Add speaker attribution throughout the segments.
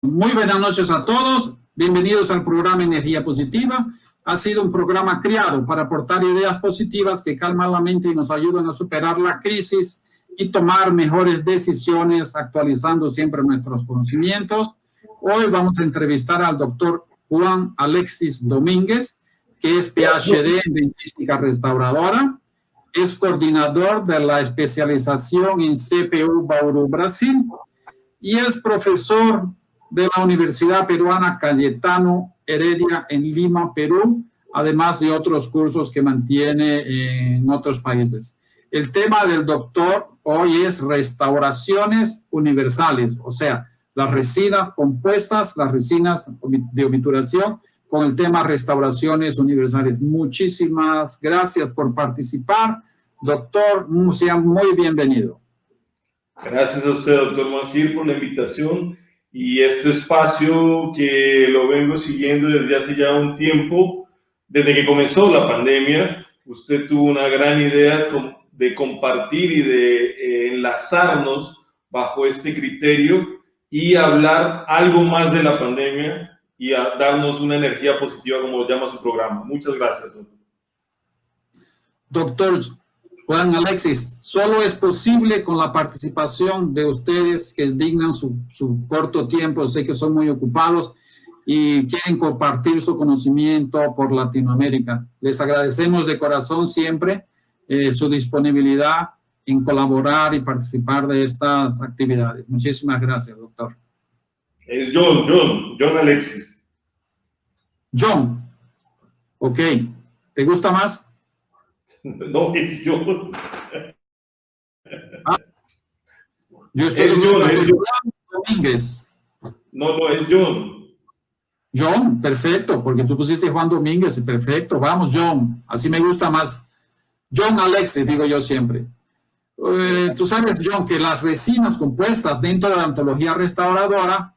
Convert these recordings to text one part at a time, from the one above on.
Speaker 1: Muy buenas noches a todos. Bienvenidos al programa Energía Positiva. Ha sido un programa creado para aportar ideas positivas que calman la mente y nos ayudan a superar la crisis y tomar mejores decisiones, actualizando siempre nuestros conocimientos. Hoy vamos a entrevistar al doctor Juan Alexis Domínguez, que es PhD en Dentística Restauradora, es coordinador de la especialización en CPU Bauru, Brasil, y es profesor de la Universidad Peruana Cayetano Heredia en Lima, Perú, además de otros cursos que mantiene en otros países. El tema del doctor hoy es restauraciones universales, o sea, las resinas compuestas, las resinas de obturación, con el tema restauraciones universales. Muchísimas gracias por participar. Doctor, sea muy bienvenido.
Speaker 2: Gracias a usted, doctor Mancir, por la invitación y este espacio que lo vengo siguiendo desde hace ya un tiempo, desde que comenzó la pandemia. Usted tuvo una gran idea de compartir y de enlazarnos bajo este criterio y hablar algo más de la pandemia y a darnos una energía positiva, como lo llama su programa. Muchas gracias, doctor.
Speaker 1: Doctor Juan Alexis, solo es posible con la participación de ustedes que dignan su corto tiempo. Sé que son muy ocupados y quieren compartir su conocimiento por Latinoamérica. Les agradecemos de corazón siempre su disponibilidad en colaborar y participar de estas actividades. Muchísimas gracias, doctor.
Speaker 2: Es John Alexis.
Speaker 1: John, ok. ¿Te gusta más?
Speaker 2: No, es John.
Speaker 1: Ah, yo estoy Domínguez.
Speaker 2: No, es John.
Speaker 1: John, perfecto, porque tú pusiste Juan Domínguez, perfecto. Vamos, John, así me gusta más. John Alexis, digo yo siempre. Tú sabes, John, que las resinas compuestas dentro de la ontología restauradora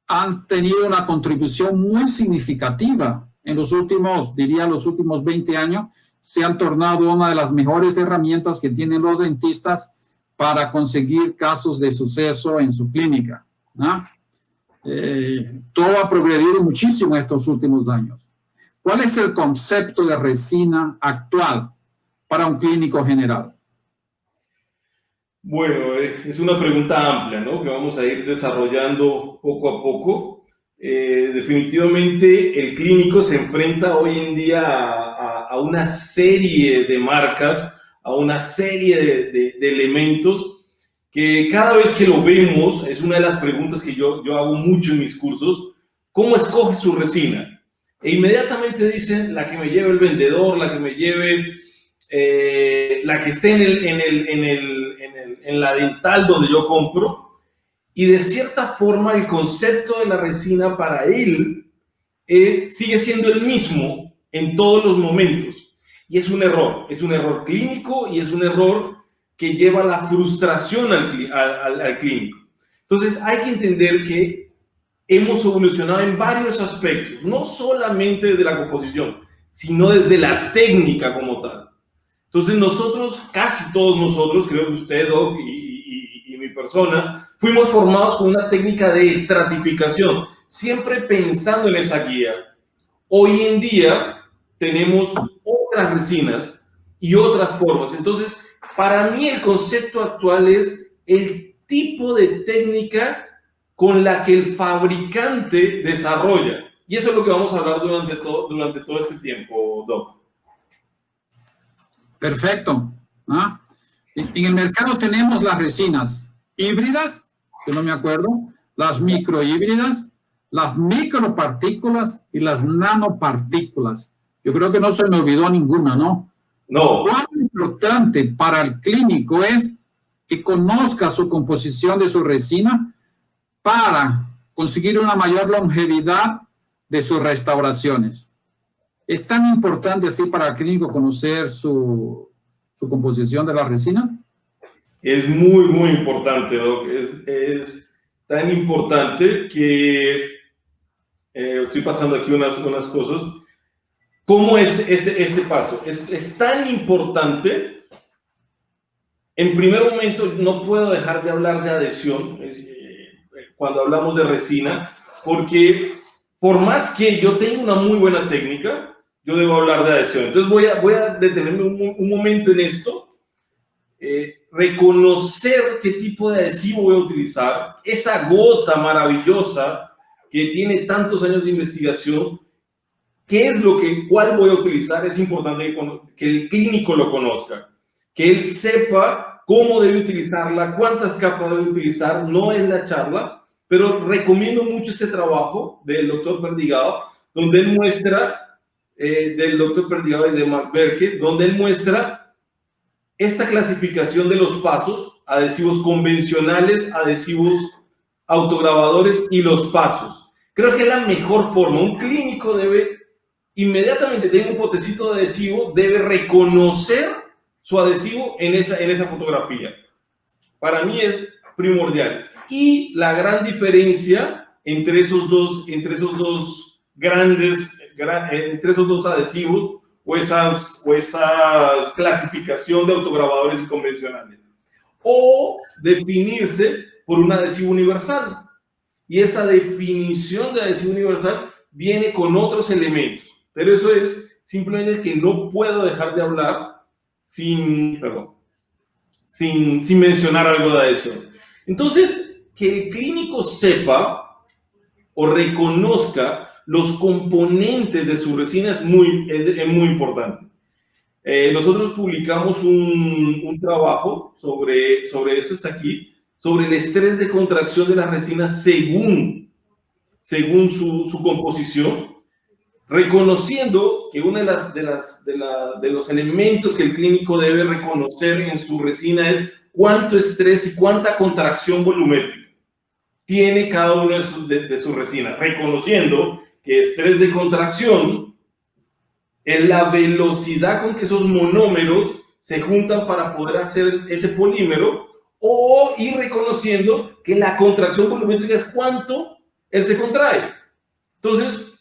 Speaker 1: han tenido una contribución muy significativa en los últimos, diría, los últimos 20 años. Se han tornado una de las mejores herramientas que tienen los dentistas para conseguir casos de suceso en su clínica, ¿no? Todo ha progredido muchísimo en estos últimos años. ¿Cuál es el concepto de resina actual para un clínico general?
Speaker 2: Bueno, es una pregunta amplia, ¿no? Que vamos a ir desarrollando poco a poco. Definitivamente el clínico se enfrenta hoy en día a una serie de marcas, a una serie de elementos que cada vez que lo vemos, es una de las preguntas que yo hago mucho en mis cursos: ¿cómo escoge su resina? E inmediatamente dicen la que me lleve el vendedor, la que me lleve la que esté en la dental donde yo compro. Y de cierta forma el concepto de la resina para él sigue siendo el mismo en todos los momentos. Y es un error clínico y es un error que lleva a la frustración al clínico. Entonces hay que entender que hemos evolucionado en varios aspectos, no solamente desde la composición, sino desde la técnica como tal. Entonces nosotros, casi todos nosotros, creo que usted, Doc, y mi persona, fuimos formados con una técnica de estratificación, siempre pensando en esa guía. Hoy en día tenemos otras resinas y otras formas. Entonces, para mí el concepto actual es el tipo de técnica con la que el fabricante desarrolla. Y eso es lo que vamos a hablar durante todo este tiempo, Doc.
Speaker 1: Perfecto. ¿Ah? En el mercado tenemos las resinas híbridas, si no me acuerdo, las microhíbridas, las micropartículas y las nanopartículas. Yo creo que no se me olvidó ninguna, ¿no?
Speaker 2: No.
Speaker 1: ¿Cuán importante para el clínico es que conozca su composición de su resina para conseguir una mayor longevidad de sus restauraciones? ¿Es tan importante así para el clínico conocer su composición de la resina?
Speaker 2: Es muy, muy importante, Doc. Es tan importante que estoy pasando aquí unas cosas. ¿Cómo es este paso? Es tan importante. En primer momento, no puedo dejar de hablar de adhesión. cuando hablamos de resina, porque por más que yo tenga una muy buena técnica, yo debo hablar de adhesión. Entonces voy a detenerme un momento en esto, reconocer qué tipo de adhesivo voy a utilizar, esa gota maravillosa que tiene tantos años de investigación, cuál voy a utilizar. Es importante que el clínico lo conozca, que él sepa cómo debe utilizarla, cuántas capas debe utilizar. No es la charla, pero recomiendo mucho este trabajo del doctor Perdigao, donde él muestra, del doctor Perdigao y de Mark Berke, donde él muestra esta clasificación de los pasos: adhesivos convencionales, adhesivos autograbadores y los pasos. Creo que es la mejor forma. Un clínico debe, inmediatamente tenga un potecito de adhesivo, debe reconocer su adhesivo en esa fotografía. Para mí es primordial. Y la gran diferencia entre esos dos adhesivos o esa clasificación de autograbadores y convencionales, o definirse por un adhesivo universal. Y esa definición de adhesivo universal viene con otros elementos, pero eso es simplemente que no puedo dejar de hablar sin mencionar algo de adhesión. Entonces, que el clínico sepa o reconozca los componentes de su resina es muy importante. Nosotros publicamos un trabajo sobre eso, está aquí, sobre el estrés de contracción de las resinas según su composición, reconociendo que uno de los elementos que el clínico debe reconocer en su resina es cuánto estrés y cuánta contracción volumétrica tiene cada uno de sus resinas, reconociendo que estrés de contracción es la velocidad con que esos monómeros se juntan para poder hacer ese polímero, y reconociendo que la contracción volumétrica es cuánto él se contrae. Entonces,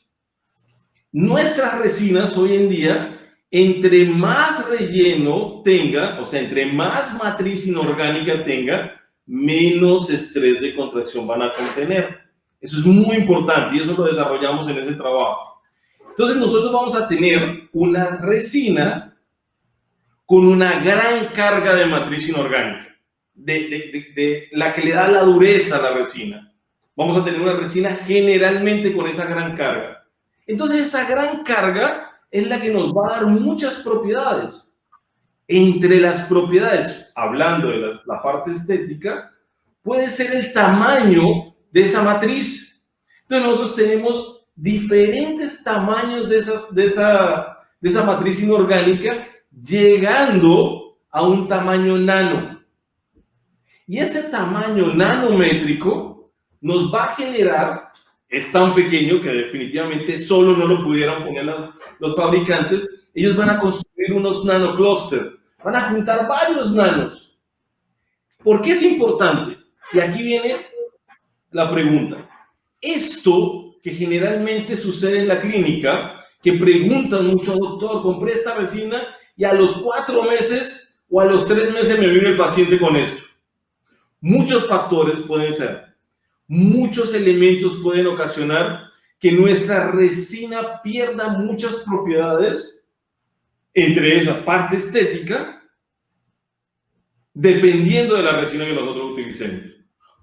Speaker 2: nuestras resinas hoy en día, entre más relleno tenga, o sea, entre más matriz inorgánica tenga, menos estrés de contracción van a contener. Eso es muy importante y eso lo desarrollamos en ese trabajo. Entonces, nosotros vamos a tener una resina con una gran carga de matriz inorgánica, de la que le da la dureza a la resina. Vamos a tener una resina generalmente con esa gran carga. Entonces, esa gran carga es la que nos va a dar muchas propiedades. Entre las propiedades, hablando de la parte estética, puede ser el tamaño de esa matriz. Entonces, nosotros tenemos diferentes tamaños de esa matriz inorgánica, llegando a un tamaño nano. Y ese tamaño nanométrico nos va a generar, es tan pequeño que definitivamente solo no lo pudieran poner los fabricantes. Ellos van a construir unos nanoclústeres, van a juntar varios nanos. ¿Por qué es importante? Y aquí viene la pregunta. Esto que generalmente sucede en la clínica, que preguntan mucho: doctor, compré esta resina y a los 4 meses o a los 3 meses me viene el paciente con esto. Muchos factores pueden ser, muchos elementos pueden ocasionar que nuestra resina pierda muchas propiedades, entre esa parte estética, dependiendo de la resina que nosotros utilicemos.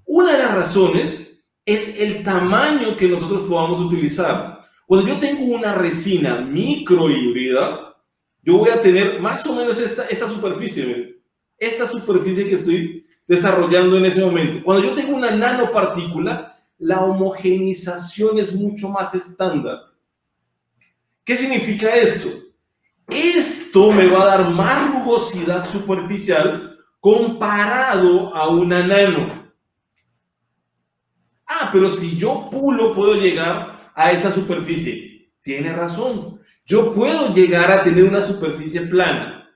Speaker 2: Una de las razones es el tamaño que nosotros podamos utilizar. Cuando yo tengo una resina microhíbrida, yo voy a tener más o menos esta superficie que estoy desarrollando en ese momento. Cuando yo tengo una nanopartícula, la homogenización es mucho más estándar. ¿Qué significa esto? Esto me va a dar más rugosidad superficial comparado a una nano. Pero si yo pulo, puedo llegar a esta superficie. Tiene razón. Yo puedo llegar a tener una superficie plana,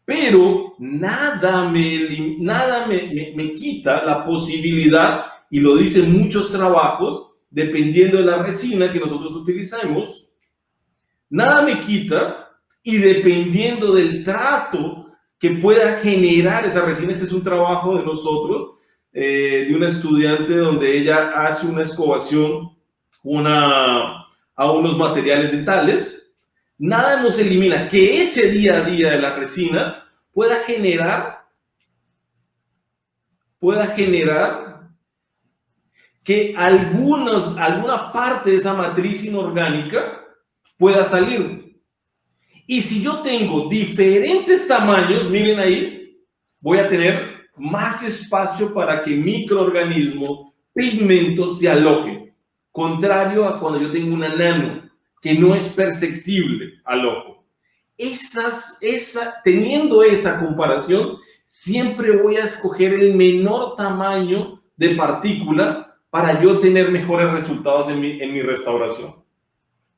Speaker 2: pero nada me quita la posibilidad, y lo dicen muchos trabajos, dependiendo de la resina que nosotros utilizamos, nada me quita, y dependiendo del trato que pueda generar esa resina, este es un trabajo de nosotros, de una estudiante donde ella hace una excavación a unos materiales dentales. Nada nos elimina que ese día a día de la resina pueda generar que alguna parte de esa matriz inorgánica pueda salir. Y si yo tengo diferentes tamaños, miren ahí, voy a tener más espacio para que microorganismos, pigmentos se alojen. Contrario a cuando yo tengo una nano, que no es perceptible al ojo. Teniendo esa comparación, siempre voy a escoger el menor tamaño de partícula para yo tener mejores resultados en mi restauración.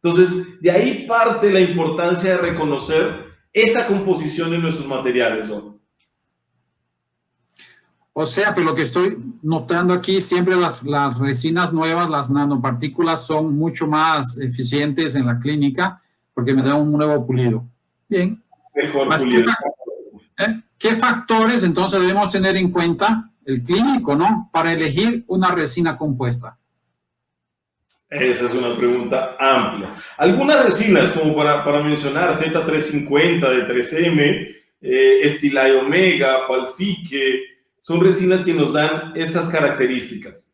Speaker 2: Entonces, de ahí parte la importancia de reconocer esa composición en nuestros materiales, ¿no?
Speaker 1: O sea, que lo que estoy notando aquí, siempre las resinas nuevas, las nanopartículas son mucho más eficientes en la clínica porque me dan un nuevo pulido. Bien.
Speaker 2: Mejor pulido.
Speaker 1: ¿Qué factores entonces debemos tener en cuenta el clínico, ¿no? Para elegir una resina compuesta.
Speaker 2: Esa es una pregunta amplia. Algunas resinas, como para mencionar, Z350 de 3M, Estilai Omega, Palfique, son resinas que nos dan estas características.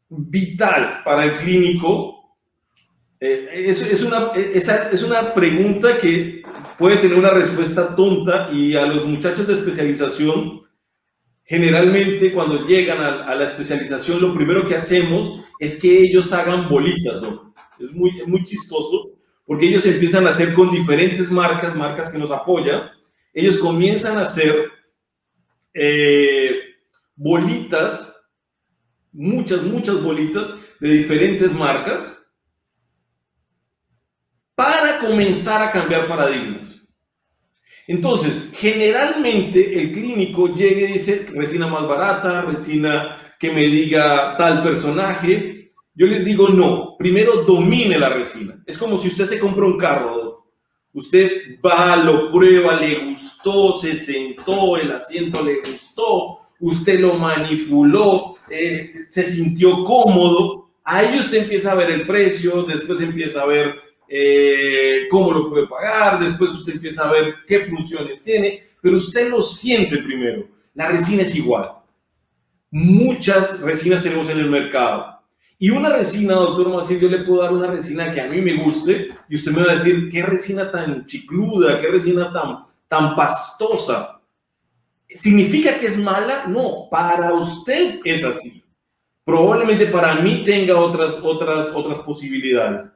Speaker 2: Vital para el clínico, es una pregunta que puede tener una respuesta tonta, y a los muchachos de especialización, generalmente cuando llegan a la especialización, lo primero que hacemos es que ellos hagan bolitas, ¿no? Es muy chistoso, porque ellos empiezan a hacer con diferentes marcas que nos apoyan. Ellos comienzan a hacer bolitas, muchas bolitas de diferentes marcas, para comenzar a cambiar paradigmas. Entonces, generalmente el clínico llega y dice resina más barata, resina que me diga tal personaje. Yo les digo no, primero domine la resina. Es como si usted se compra un carro. Usted va, lo prueba, le gustó, se sentó, el asiento le gustó, usted lo manipuló, se sintió cómodo. Ahí usted empieza a ver el precio, después empieza a ver cómo lo puede pagar, después usted empieza a ver qué funciones tiene, pero usted lo siente primero. La resina es igual. Muchas resinas tenemos en el mercado. Y una resina, doctor Moacir, yo le puedo dar una resina que a mí me guste, y usted me va a decir, ¿qué resina tan chicluda? ¿Qué resina tan pastosa? ¿Significa que es mala? No, para usted es así. Probablemente para mí tenga otras posibilidades.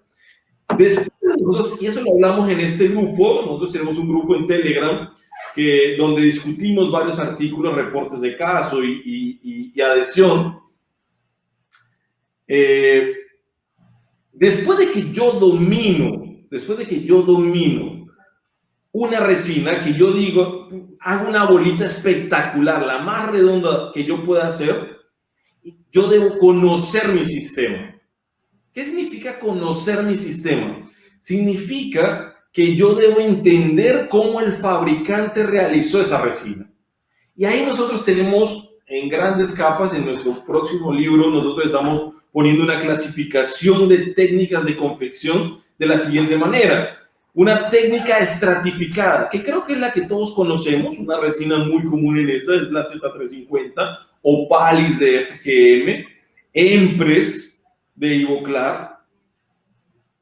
Speaker 2: Después nosotros, y eso lo hablamos en este grupo, nosotros tenemos un grupo en Telegram donde discutimos varios artículos, reportes de caso y adhesión. Después de que yo domino una resina, que yo digo, hago una bolita espectacular, la más redonda que yo pueda hacer, yo debo conocer mi sistema. ¿Qué significa conocer mi sistema? Significa que yo debo entender cómo el fabricante realizó esa resina. Y ahí nosotros tenemos en grandes capas, en nuestro próximo libro, nosotros estamos poniendo una clasificación de técnicas de confección de la siguiente manera. Una técnica estratificada, que creo que es la que todos conocemos, una resina muy común en esa, es la Z350, Opalis de FGM, Empress de Ivoclar,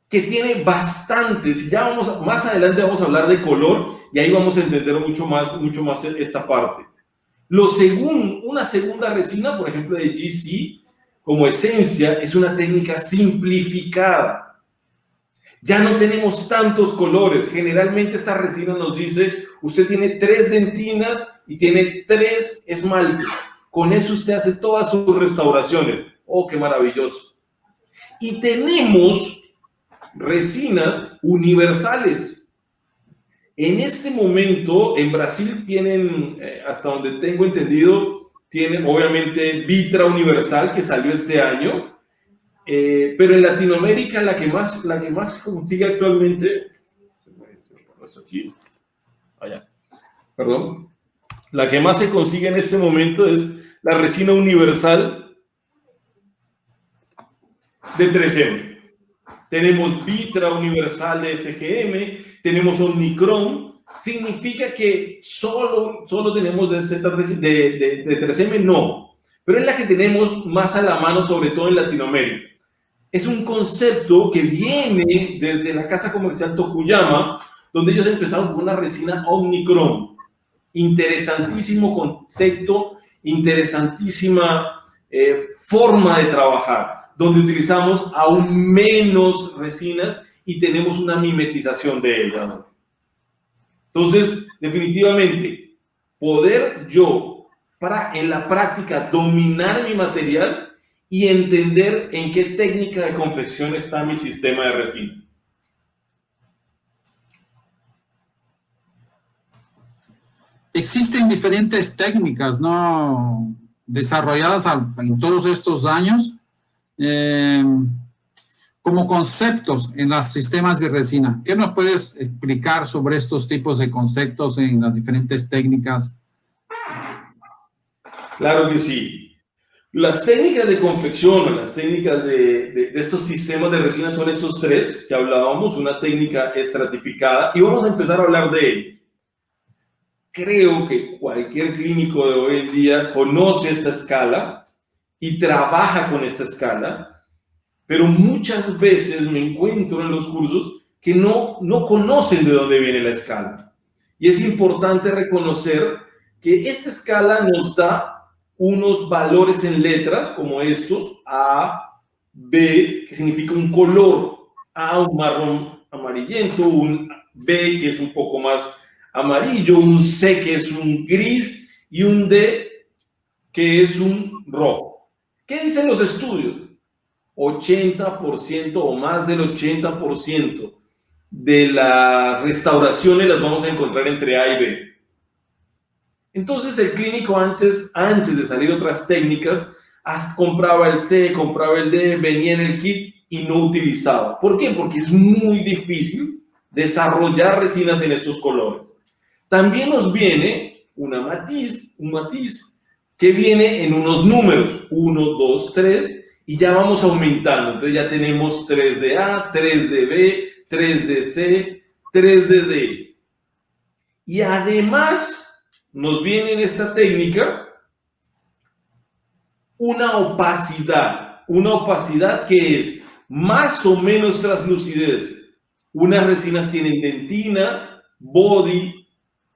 Speaker 2: que tiene bastantes. Ya más adelante vamos a hablar de color, y ahí vamos a entender mucho más esta parte. Una segunda resina, por ejemplo, de GC, como esencia, es una técnica simplificada. Ya no tenemos tantos colores. Generalmente esta resina nos dice, usted tiene 3 dentinas y tiene 3 esmaltes. Con eso usted hace todas sus restauraciones. ¡Oh, qué maravilloso! Y tenemos resinas universales. En este momento, en Brasil tienen, hasta donde tengo entendido, tienen obviamente Vitra Universal, que salió este año, pero en Latinoamérica la que más consigue actualmente, La que más se consigue en este momento es la resina universal de 3M. Tenemos Vitra universal de FGM, tenemos Omnicron. ¿Significa que solo tenemos de 3M? No, pero es la que tenemos más a la mano, sobre todo en Latinoamérica. Es un concepto que viene desde la casa comercial Tokuyama, donde ellos empezaron con una resina Omnicron. Interesantísimo concepto, interesantísima forma de trabajar, donde utilizamos aún menos resinas y tenemos una mimetización de ellas. Entonces, definitivamente, poder yo, en la práctica, dominar mi material y entender en qué técnica de confección está mi sistema de resina.
Speaker 1: Existen diferentes técnicas, ¿no?, desarrolladas en todos estos años como conceptos en los sistemas de resina. ¿Qué nos puedes explicar sobre estos tipos de conceptos en las diferentes técnicas?
Speaker 2: Claro que sí. Las técnicas de confección, las técnicas de estos sistemas de resina son estos tres que hablábamos, una técnica estratificada, y vamos a empezar a hablar de ello. Creo que cualquier clínico de hoy en día conoce esta escala y trabaja con esta escala, pero muchas veces me encuentro en los cursos que no conocen de dónde viene la escala. Y es importante reconocer que esta escala nos da unos valores en letras como estos: A, B, que significa un color, A, un marrón amarillento, un B, que es un poco más amarillo, un C, que es un gris, y un D, que es un rojo. ¿Qué dicen los estudios? 80% o más del 80% de las restauraciones las vamos a encontrar entre A y B. Entonces el clínico antes de salir otras técnicas, compraba el C, compraba el D, venía en el kit y no utilizaba. ¿Por qué? Porque es muy difícil desarrollar resinas en estos colores. También nos viene un matiz que viene en unos números, 1, 2, 3, y ya vamos aumentando. Entonces ya tenemos 3 de A, 3 de B, 3 de C, 3 de D. Y además nos viene en esta técnica una opacidad que es más o menos translucidez. Unas resinas tienen dentina, body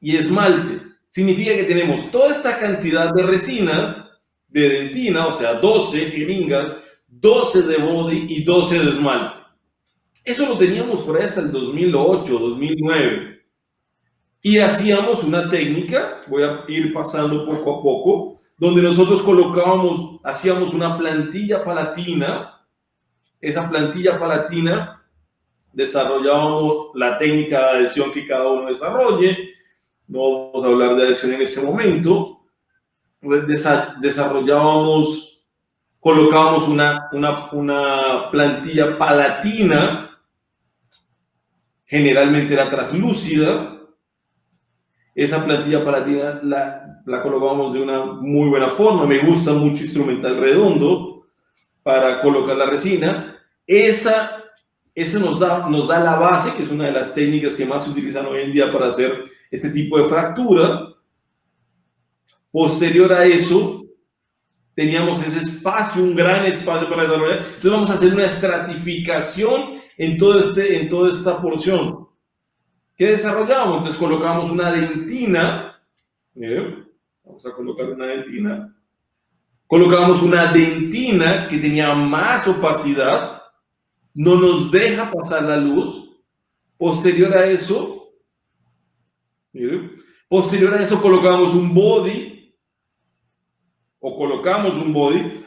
Speaker 2: y esmalte. Significa que tenemos toda esta cantidad de resinas de dentina, o sea, 12 jeringas, 12 de body y 12 de esmalte. Eso lo teníamos por ahí hasta el 2008, 2009. Y hacíamos una técnica, voy a ir pasando poco a poco, donde nosotros hacíamos una plantilla palatina. Esa plantilla palatina desarrollábamos la técnica de adhesión que cada uno desarrolle. No vamos a hablar de adhesión en ese momento. Colocábamos una plantilla palatina, generalmente era translúcida. Esa plantilla palatina la colocábamos de una muy buena forma. Me gusta mucho instrumental redondo para colocar la resina. Esa nos da la base, que es una de las técnicas que más se utilizan hoy en día para hacer este tipo de fractura. Posterior a eso, teníamos ese espacio, un gran espacio para desarrollar. Entonces vamos a hacer una estratificación en toda esta porción. ¿Qué desarrollamos? Entonces colocamos una dentina. Vamos a colocar una dentina. Colocamos una dentina que tenía más opacidad. No nos deja pasar la luz. Posterior a eso, colocamos un body.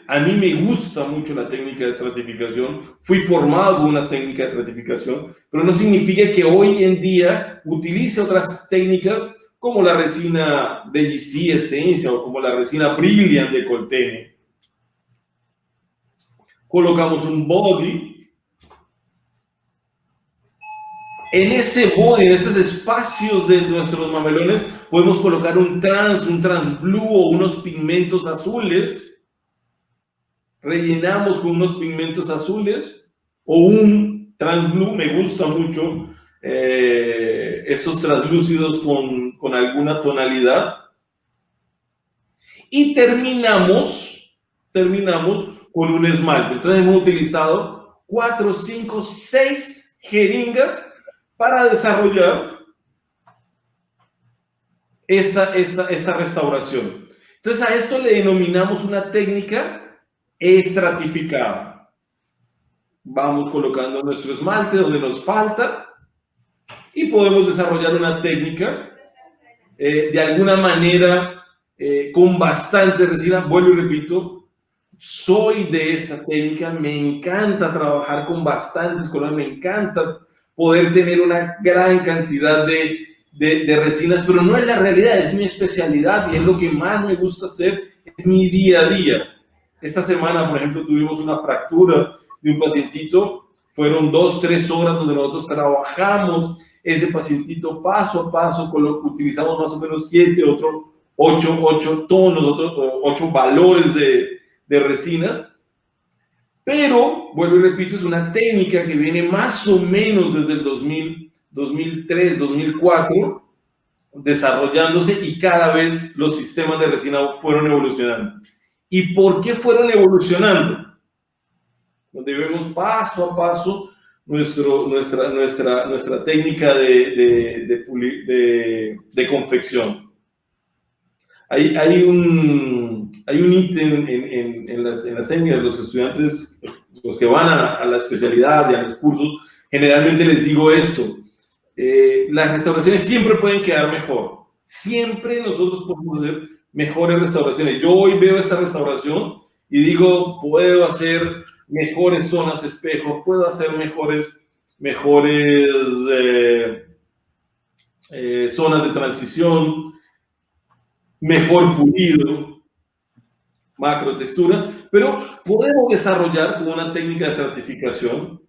Speaker 2: A mí me gusta mucho la técnica de estratificación. Fui formado con unas técnicas de estratificación, pero no significa que hoy en día utilice otras técnicas como la resina DGC Esencia o como la resina Brilliant de Coltene. Colocamos un body. En ese body, en esos espacios de nuestros mamelones, podemos colocar un trans blue o unos pigmentos azules. Rellenamos con unos pigmentos azules o un trans blue. Me gusta mucho esos translúcidos con alguna tonalidad. Y terminamos con un esmalte. Entonces hemos utilizado 4, 5, 6 jeringas para desarrollar esta restauración. Entonces a esto le denominamos una técnica estratificada. Vamos colocando nuestro esmalte donde nos falta y podemos desarrollar una técnica de alguna manera con bastante resina. Vuelvo y repito, soy de esta técnica, me encanta trabajar con bastantes colores, me encanta poder tener una gran cantidad de resinas, pero no es la realidad, es mi especialidad y es lo que más me gusta hacer, es mi día a día. Esta semana, por ejemplo, tuvimos una fractura de un pacientito, fueron 2, 3 horas donde nosotros trabajamos ese pacientito paso a paso, utilizamos más o menos 7, 8 tonos, 8 valores de resinas. Pero, vuelvo y repito, es una técnica que viene más o menos desde el 2003, 2004, desarrollándose y cada vez los sistemas de resina fueron evolucionando. ¿Y por qué fueron evolucionando? Donde vemos paso a paso nuestra técnica de confección. Hay un ítem en las técnicas de los estudiantes, los que van a la especialidad y a los cursos, generalmente les digo esto: las restauraciones siempre pueden quedar mejor, siempre nosotros podemos hacer mejores restauraciones. Yo hoy veo esta restauración y digo, puedo hacer mejores zonas espejo, puedo hacer mejores zonas de transición, mejor pulido, macro textura, pero podemos desarrollar con una técnica de estratificación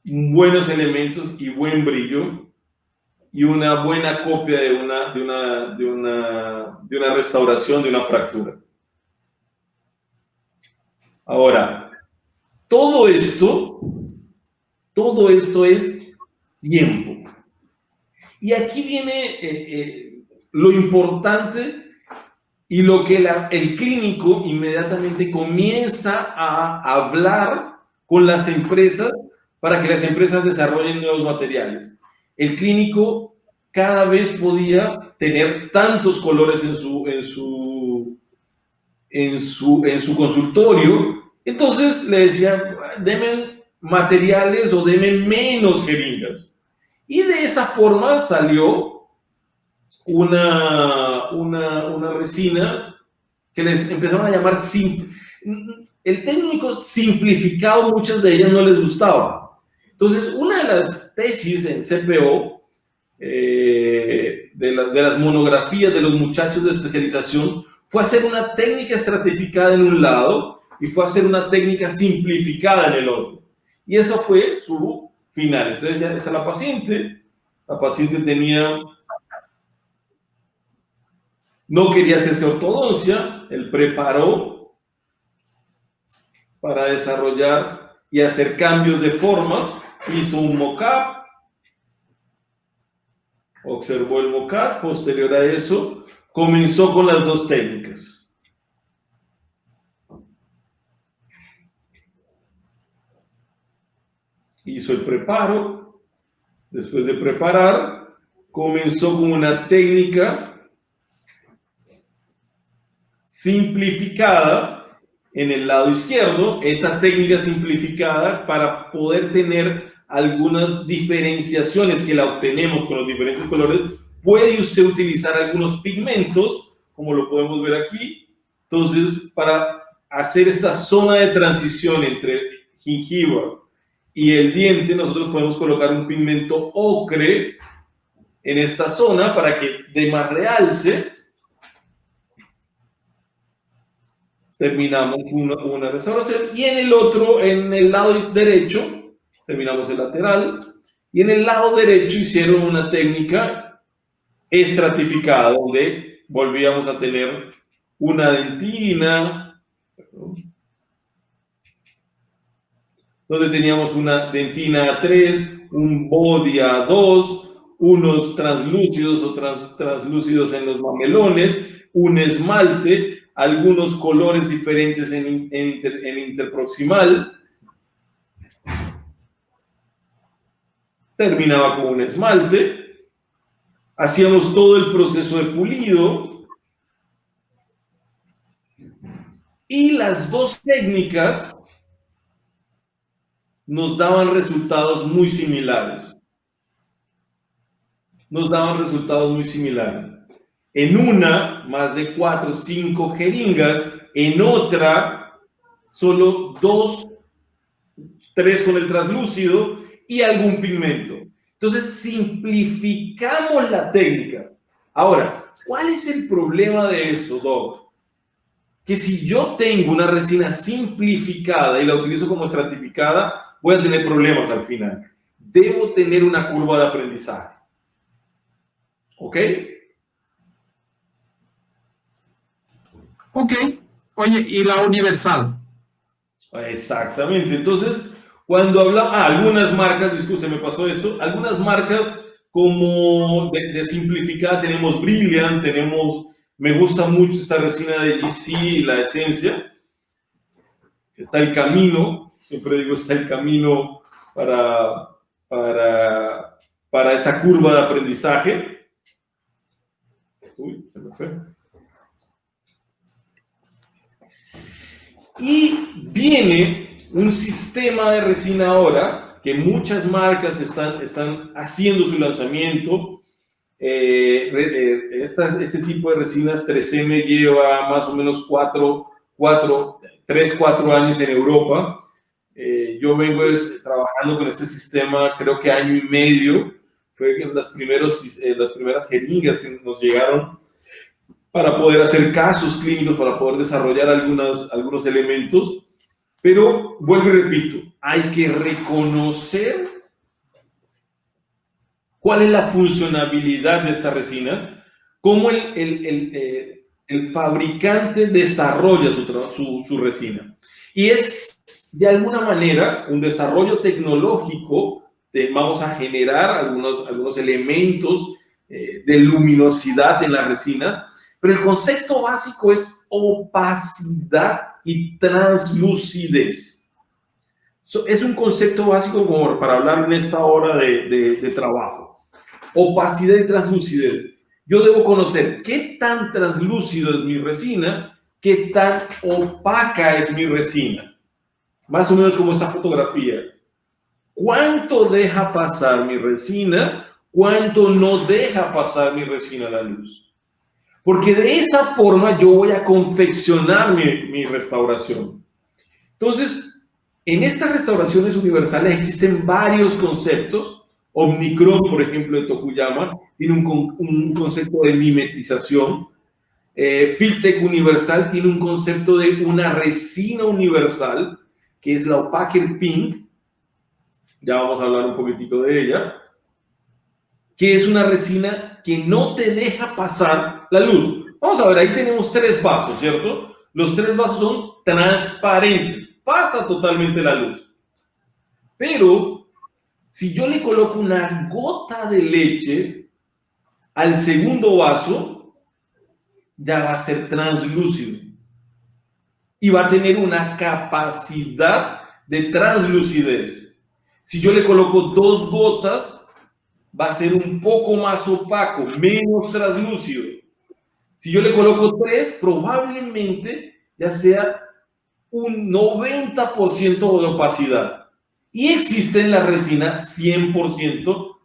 Speaker 2: buenos elementos y buen brillo y una buena copia de una restauración de una fractura. Ahora, todo esto es tiempo. Y aquí viene lo importante y lo que el clínico inmediatamente comienza a hablar con las empresas para que las empresas desarrollen nuevos materiales. El clínico cada vez podía tener tantos colores en su consultorio, entonces le decían, denme materiales o denme menos jeringas. Y de esa forma salió unas resinas que les empezaron a llamar el técnico simplificado, muchas de ellas no les gustaba. Entonces, una de las tesis en CPO, de las monografías de los muchachos de especialización, fue hacer una técnica estratificada en un lado y fue hacer una técnica simplificada en el otro. Y eso fue su final. Entonces ya está la paciente no quería hacerse ortodoncia, él preparó para desarrollar y hacer cambios de formas, hizo un mock-up, observó el mock-up, posterior a eso comenzó con las dos técnicas. Hizo el preparo, después de preparar, comenzó con una técnica simplificada en el lado izquierdo, esa técnica simplificada para poder tener algunas diferenciaciones que la obtenemos con los diferentes colores. Puede usted utilizar algunos pigmentos, como lo podemos ver aquí. Entonces, para hacer esta zona de transición entre gingiva y el diente, nosotros podemos colocar un pigmento ocre en esta zona para que dé más realce. Terminamos una restauración y en el otro, en el lado derecho, terminamos el lateral Y en el lado derecho hicieron una técnica estratificada, donde volvíamos a tener una dentina, donde teníamos una dentina A3, un body A2, unos translúcidos o translúcidos en los mamelones, un esmalte, algunos colores diferentes en interproximal. Terminaba con un esmalte. Hacíamos todo el proceso de pulido. Y las dos técnicas nos daban resultados muy similares. En una, más de 4 o 5 jeringas. En otra, solo 2, 3 con el translúcido y algún pigmento. Entonces, simplificamos la técnica. Ahora, ¿cuál es el problema de esto, Doc? Que si yo tengo una resina simplificada y la utilizo como estratificada, voy a tener problemas al final. Debo tener una curva de aprendizaje. ¿Ok?
Speaker 1: Ok. Oye, ¿y la universal?
Speaker 2: Exactamente. Entonces, cuando hablamos, algunas marcas, disculpe, se me pasó eso, algunas marcas como de simplificada, tenemos Brilliant, me gusta mucho esta resina de GC, la esencia. Está el camino, siempre digo, está el camino para esa curva de aprendizaje. Uy, se me fue. Y viene un sistema de resina ahora que muchas marcas están haciendo su lanzamiento. Este tipo de resinas 3M lleva más o menos 3, 4 años en Europa. Yo vengo trabajando con este sistema creo que año y medio. Fue las primeras jeringas que nos llegaron para poder hacer casos clínicos, para poder desarrollar algunos elementos. Pero vuelvo y repito, hay que reconocer cuál es la funcionalidad de esta resina, cómo el fabricante desarrolla su resina. Y es, de alguna manera, un desarrollo tecnológico. Vamos a generar algunos elementos de luminosidad en la resina, pero el concepto básico es opacidad y translucidez. Es un concepto básico como para hablar en esta hora de trabajo. Opacidad y translucidez. Yo debo conocer qué tan translúcido es mi resina, qué tan opaca es mi resina. Más o menos como esta fotografía. ¿Cuánto deja pasar mi resina? ¿Cuánto no deja pasar mi resina a la luz? Porque de esa forma yo voy a confeccionar mi restauración. Entonces, en estas restauraciones universales existen varios conceptos. Omnicron, por ejemplo, de Tokuyama, tiene un concepto de mimetización. Filtech Universal tiene un concepto de una resina universal, que es la Opaque Pink. Ya vamos a hablar un poquitico de ella. Que es una resina que no te deja pasar la luz. Vamos a ver, ahí tenemos 3 vasos, ¿cierto? Los 3 vasos son transparentes, pasa totalmente la luz. Pero si yo le coloco una gota de leche al segundo vaso, ya va a ser translúcido y va a tener una capacidad de translucidez. Si yo le coloco 2 gotas, va a ser un poco más opaco, menos translúcido. Si yo le coloco 3, probablemente ya sea un 90% de opacidad. Y existen las resinas 100%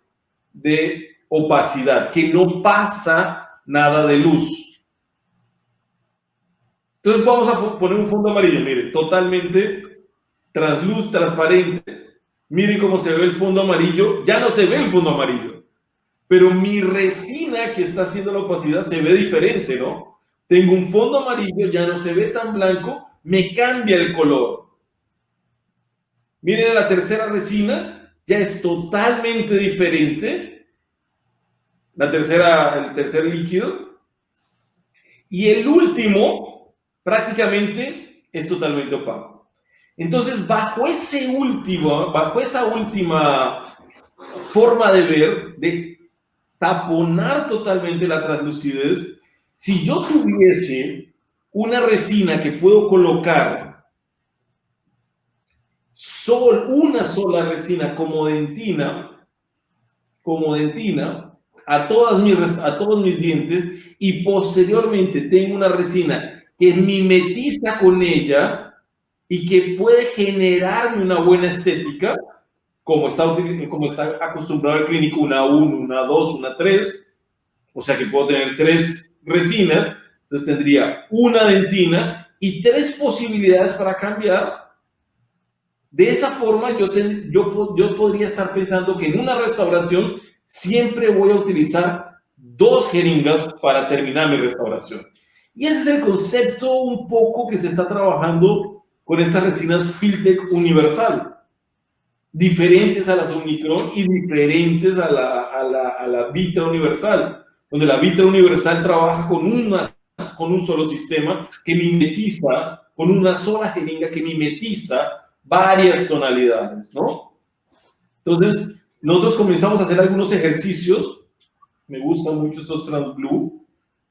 Speaker 2: de opacidad, que no pasa nada de luz. Entonces vamos a poner un fondo amarillo, miren, totalmente transparente. Miren cómo se ve el fondo amarillo. Ya no se ve el fondo amarillo. Pero mi resina que está haciendo la opacidad se ve diferente, ¿no? Tengo un fondo amarillo, ya no se ve tan blanco, me cambia el color. Miren la tercera resina, ya es totalmente diferente, el tercer líquido, y el último prácticamente es totalmente opaco. Entonces, bajo esa última forma de ver, de taponar totalmente la translucidez, si yo tuviese una resina que puedo colocar una sola resina como dentina a todos mis dientes, y posteriormente tengo una resina que mimetiza con ella y que puede generarme una buena estética, como está acostumbrado el clínico, una 1, una 2, una 3, o sea que puedo tener 3 resinas, entonces tendría una dentina y 3 posibilidades para cambiar. De esa forma yo podría estar pensando que en una restauración siempre voy a utilizar 2 jeringas para terminar mi restauración. Y ese es el concepto un poco que se está trabajando con estas resinas Filtek Universal, diferentes a las Omicron y diferentes a la Vitra Universal, donde la Vitra Universal trabaja con un solo sistema que mimetiza, con una sola jeringa que mimetiza varias tonalidades, ¿no? Entonces, nosotros comenzamos a hacer algunos ejercicios. Me gustan mucho estos TransBlue.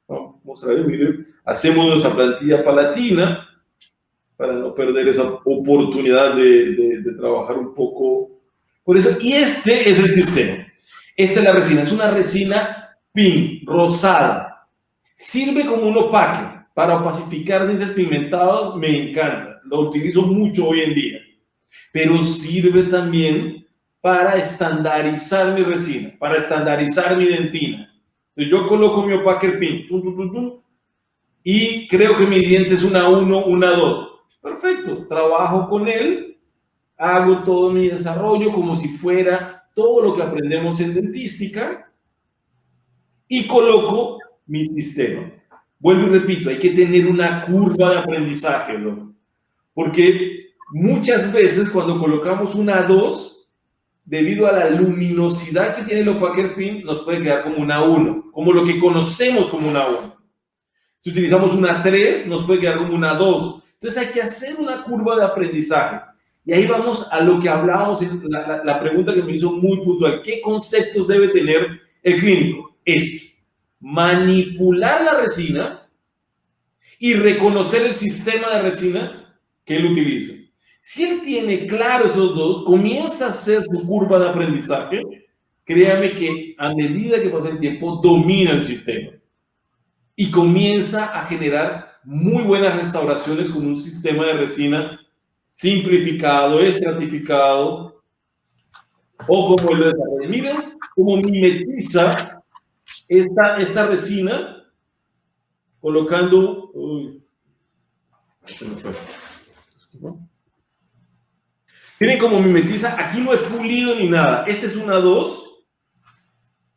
Speaker 2: Vamos a ver, miren. Hacemos nuestra plantilla palatina para no perder esa oportunidad de trabajar un poco por eso. Y este es el sistema. Esta es la resina. Es una resina pink, rosada. Sirve como un opaque para opacificar dientes pigmentados. Me encanta. Lo utilizo mucho hoy en día. Pero sirve también para estandarizar mi resina, para estandarizar mi dentina. Entonces yo coloco mi opaque pink y creo que mi diente es una 1, una 2. Perfecto, trabajo con él, hago todo mi desarrollo como si fuera todo lo que aprendemos en dentística y coloco mi sistema. Vuelvo y repito, hay que tener una curva de aprendizaje, ¿no? Porque muchas veces cuando colocamos una 2, debido a la luminosidad que tiene el opaque pin, nos puede quedar como una 1, como lo que conocemos como una 1. Si utilizamos una 3, nos puede quedar como una 2. Entonces hay que hacer una curva de aprendizaje. Y ahí vamos a lo que hablábamos, la pregunta que me hizo muy puntual. ¿Qué conceptos debe tener el clínico? Esto: manipular la resina y reconocer el sistema de resina que él utiliza. Si él tiene claro esos dos, comienza a hacer su curva de aprendizaje, créame que a medida que pasa el tiempo, domina el sistema y comienza a generar muy buenas restauraciones con un sistema de resina simplificado, estratificado, o como lo desarrolla. Miren cómo mimetiza esta resina colocando... Uy, se me fue. Miren cómo mimetiza. Aquí no he pulido ni nada. Esta es una 2.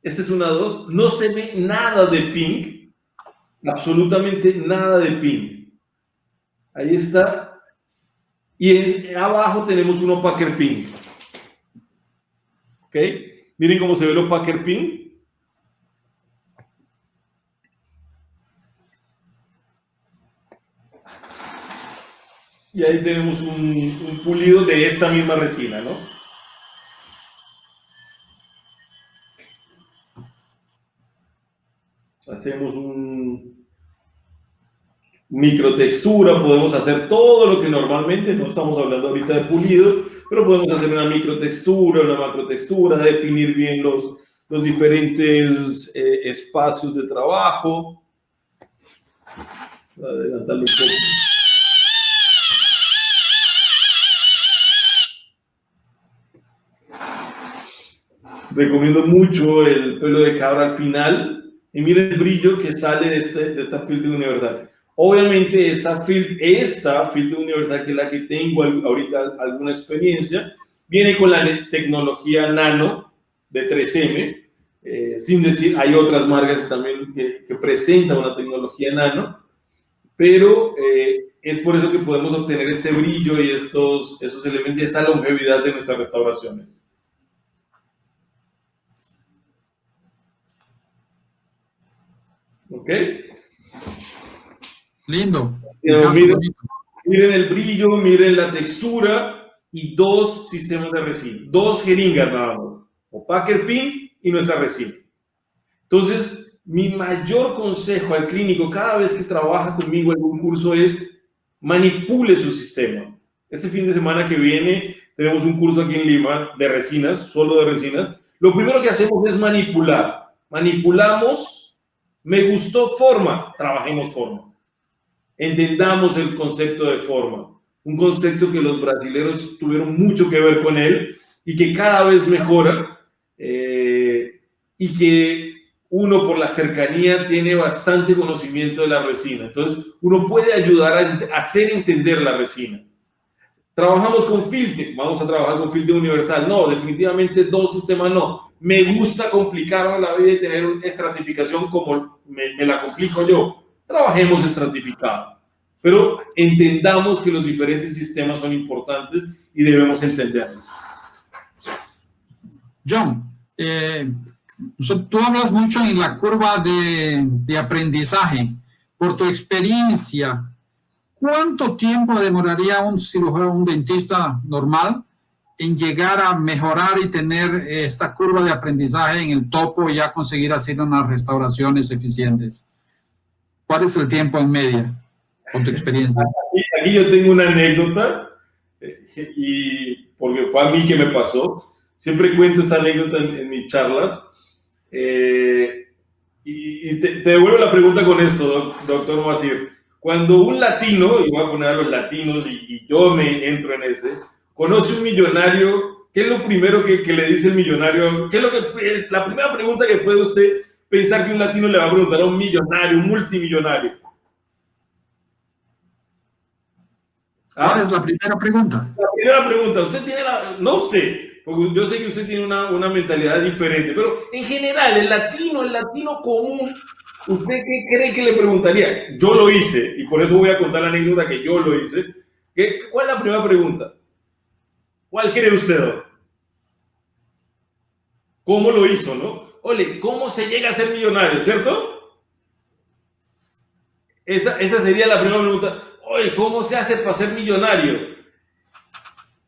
Speaker 2: Esta es una 2. No se ve nada de pink. Absolutamente nada de pink. Ahí está. Y abajo tenemos un opaque pink. ¿Ok? Miren cómo se ve el opaque pink. Y ahí tenemos un pulido de esta misma resina, ¿no? Hacemos un microtextura, podemos hacer todo lo que normalmente, no estamos hablando ahorita de pulido, pero podemos hacer una microtextura, una macrotextura, definir bien los diferentes espacios de trabajo. Voy a adelantarlo un poco. Recomiendo mucho el pelo de cabra al final. Y miren el brillo que sale de esta Filtek Universal. Obviamente esta Filtek Universal, que es la que tengo ahorita alguna experiencia, viene con la tecnología nano de 3M. Sin decir, hay otras marcas también que presentan una tecnología nano. Pero es por eso que podemos obtener este brillo y esos elementos y esa longevidad de nuestras restauraciones. ¿Ok?
Speaker 1: Lindo.
Speaker 2: Miren el brillo, miren la textura y 2 sistemas de resina, 2 jeringas nada más, o Packer Pin y nuestra resina. Entonces, mi mayor consejo al clínico cada vez que trabaja conmigo en un curso es manipule su sistema. Este fin de semana que viene tenemos un curso aquí en Lima de resinas, solo de resinas. Lo primero que hacemos es manipular. Manipulamos, me gustó forma, trabajemos forma. Entendamos el concepto de forma. Un concepto que los brasileños tuvieron mucho que ver con él y que cada vez mejora y que uno por la cercanía tiene bastante conocimiento de la resina. Entonces, uno puede ayudar a hacer entender la resina. Trabajamos con filtro, vamos a trabajar con filtro universal. No, definitivamente 2 sistemas no. Me gusta complicarme la vida y tener una estratificación como me la complico yo. Trabajemos estratificado. Pero entendamos que los diferentes sistemas son importantes y debemos entenderlos.
Speaker 1: John, tú hablas mucho en la curva de aprendizaje. Por tu experiencia, ¿cuánto tiempo demoraría un cirujano, un dentista normal en llegar a mejorar y tener esta curva de aprendizaje en el topo y ya conseguir hacer unas restauraciones eficientes? ¿Cuál es el tiempo en media, con tu experiencia?
Speaker 2: Aquí yo tengo una anécdota, y porque fue a mí que me pasó. Siempre cuento esta anécdota en mis charlas. Y te devuelvo la pregunta con esto, doctor Moacir. Cuando un latino, y voy a poner a los latinos y yo me entro en ese, conoce un millonario, ¿qué es lo primero que le dice el millonario? ¿Qué es la primera pregunta que puede usted pensar que un latino le va a preguntar a un millonario, un multimillonario?
Speaker 1: ¿Cuál es la primera pregunta?
Speaker 2: La primera pregunta, usted tiene no usted, porque yo sé que usted tiene una mentalidad diferente, pero en general, el latino común, ¿usted qué cree que le preguntaría? Yo lo hice, y por eso voy a contar la anécdota que yo lo hice. ¿Cuál es la primera pregunta? ¿Cuál cree usted? ¿Cómo lo hizo, no? Ole, ¿cómo se llega a ser millonario, cierto? Esa sería la primera pregunta. Oye, ¿cómo se hace para ser millonario?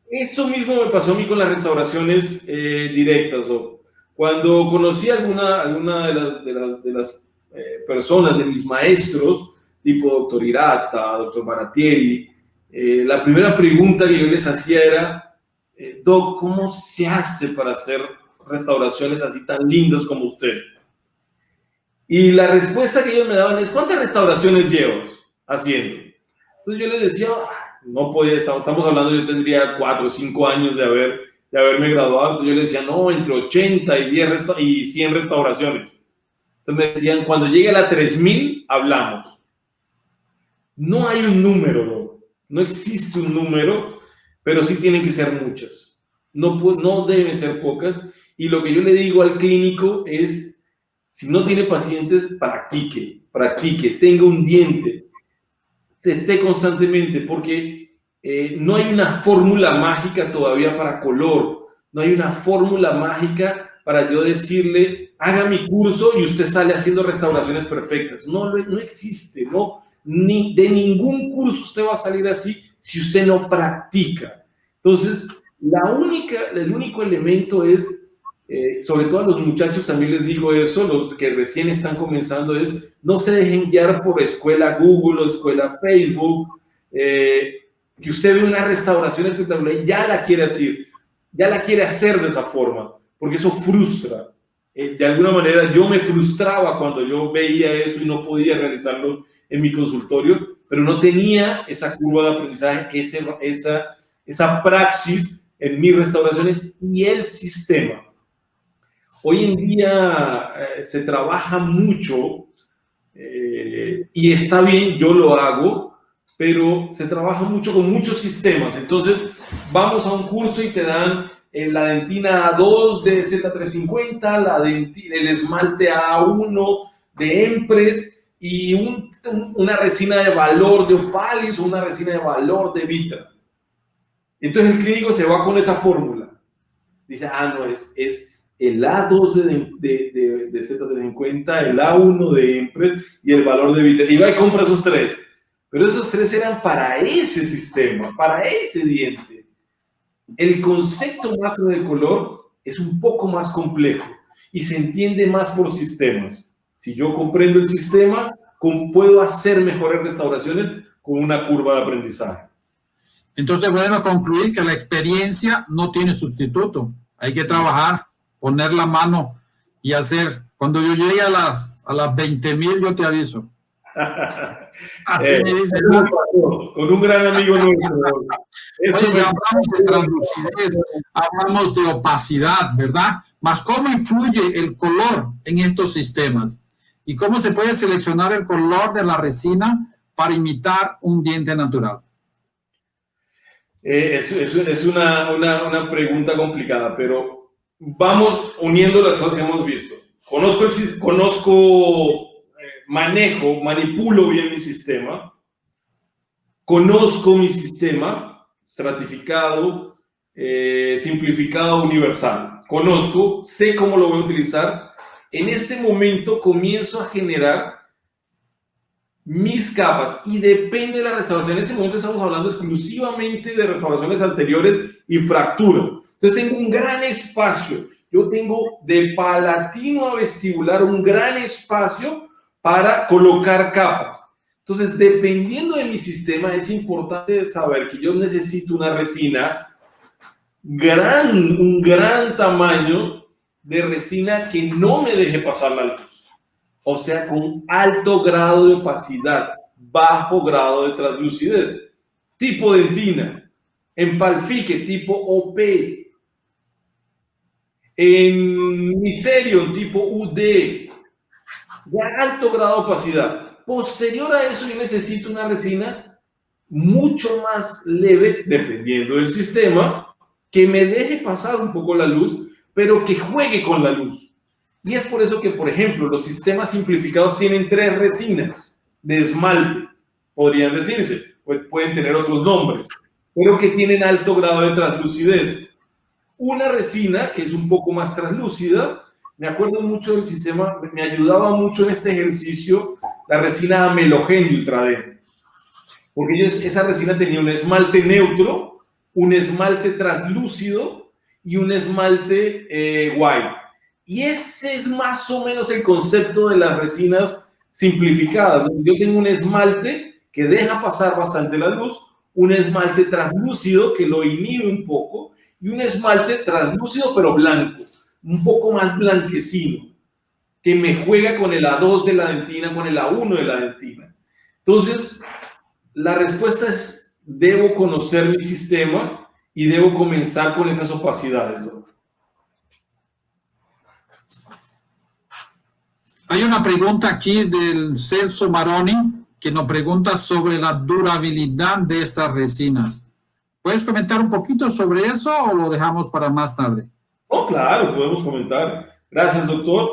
Speaker 2: Eso mismo me pasó a mí con las restauraciones directas. Cuando conocí a alguna de las personas, de mis maestros, tipo doctor Hirata, doctor Baratieri, la primera pregunta que yo les hacía era, Doc, ¿cómo se hace para hacer restauraciones así tan lindas como usted? Y la respuesta que ellos me daban es, ¿cuántas restauraciones llevas haciendo? Entonces yo les decía, no podía, estamos hablando, yo tendría 4 o 5 años de haberme graduado, entonces yo les decía, no, entre 80 y 100 restauraciones. Entonces me decían, cuando llegue a la 3000, hablamos. No hay un número, no existe un número, pero sí tienen que ser muchas. No deben ser pocas. Y lo que yo le digo al clínico es, si no tiene pacientes, practique, tenga un diente, esté constantemente, porque no hay una fórmula mágica todavía para color, no hay una fórmula mágica para yo decirle, haga mi curso y usted sale haciendo restauraciones perfectas. No existe, ¿no? De ningún curso usted va a salir así si usted no practica. Entonces, el único elemento es, sobre todo a los muchachos también les digo eso, los que recién están comenzando, es no se dejen guiar por escuela Google o escuela Facebook, que usted ve una restauración espectacular y ya la quiere hacer de esa forma, porque eso frustra. De alguna manera yo me frustraba cuando yo veía eso y no podía realizarlo en mi consultorio, pero no tenía esa curva de aprendizaje, esa praxis en mis restauraciones y el sistema. Hoy en día se trabaja mucho y está bien, yo lo hago, pero se trabaja mucho con muchos sistemas. Entonces, vamos a un curso y te dan la dentina A2 de Z350, el esmalte A1 de Empress y una resina de valor de Opalis o una resina de valor de Vitra. Entonces el clínico se va con esa fórmula. Dice, no, el A2 de Z50, el A1 de Empress y el valor de Bitter. Y va y compra esos tres. Pero esos tres eran para ese sistema, para ese diente. El concepto macro de color es un poco más complejo y se entiende más por sistemas. Si yo comprendo el sistema, puedo hacer mejores restauraciones con una curva de aprendizaje.
Speaker 1: Entonces podemos concluir que la experiencia no tiene sustituto. Hay que trabajar, poner la mano y hacer. Cuando yo llegue a las 20,000, yo te aviso.
Speaker 2: Así me dice. Con un gran amigo nuestro.
Speaker 1: Oye, ya hablamos de translucidez, hablamos de opacidad, ¿verdad? Mas ¿cómo influye el color en estos sistemas? ¿Y cómo se puede seleccionar el color de la resina para imitar un diente natural?
Speaker 2: Es una pregunta complicada, pero vamos uniendo las cosas que hemos visto. Manipulo bien mi sistema, conozco mi sistema estratificado, simplificado, universal. Conozco, sé cómo lo voy a utilizar. En este momento comienzo a generar mis capas y depende de la restauración. En ese momento estamos hablando exclusivamente de restauraciones anteriores y fractura. Entonces tengo un gran espacio. Yo tengo de palatino a vestibular un gran espacio para colocar capas. Entonces, dependiendo de mi sistema, es importante saber que yo necesito una resina un gran tamaño de resina que no me deje pasar la luz. O sea, con alto grado de opacidad, bajo grado de translucidez. Tipo dentina, empalfique, tipo OP. En Miserion, tipo UD. Ya alto grado de opacidad. Posterior a eso, yo necesito una resina mucho más leve, dependiendo del sistema, que me deje pasar un poco la luz, pero que juegue con la luz. Y es por eso que, por ejemplo, los sistemas simplificados tienen 3 resinas de esmalte, podrían decirse, pueden tener otros nombres, pero que tienen alto grado de translucidez. Una resina que es un poco más translúcida, me acuerdo mucho del sistema, me ayudaba mucho en este ejercicio la resina Amelogen de Ultraden, porque esa resina tenía un esmalte neutro, un esmalte translúcido y un esmalte white. Y ese es más o menos el concepto de las resinas simplificadas. Yo tengo un esmalte que deja pasar bastante la luz, un esmalte translúcido que lo inhibe un poco y un esmalte translúcido pero blanco, un poco más blanquecino, que me juega con el A2 de la dentina, con el A1 de la dentina. Entonces, la respuesta es, debo conocer mi sistema y debo comenzar con esas opacidades, ¿no?
Speaker 1: Hay una pregunta aquí del Celso Maroni que nos pregunta sobre la durabilidad de estas resinas. ¿Puedes comentar un poquito sobre eso o lo dejamos para más tarde?
Speaker 2: Oh, claro, podemos comentar. Gracias, doctor.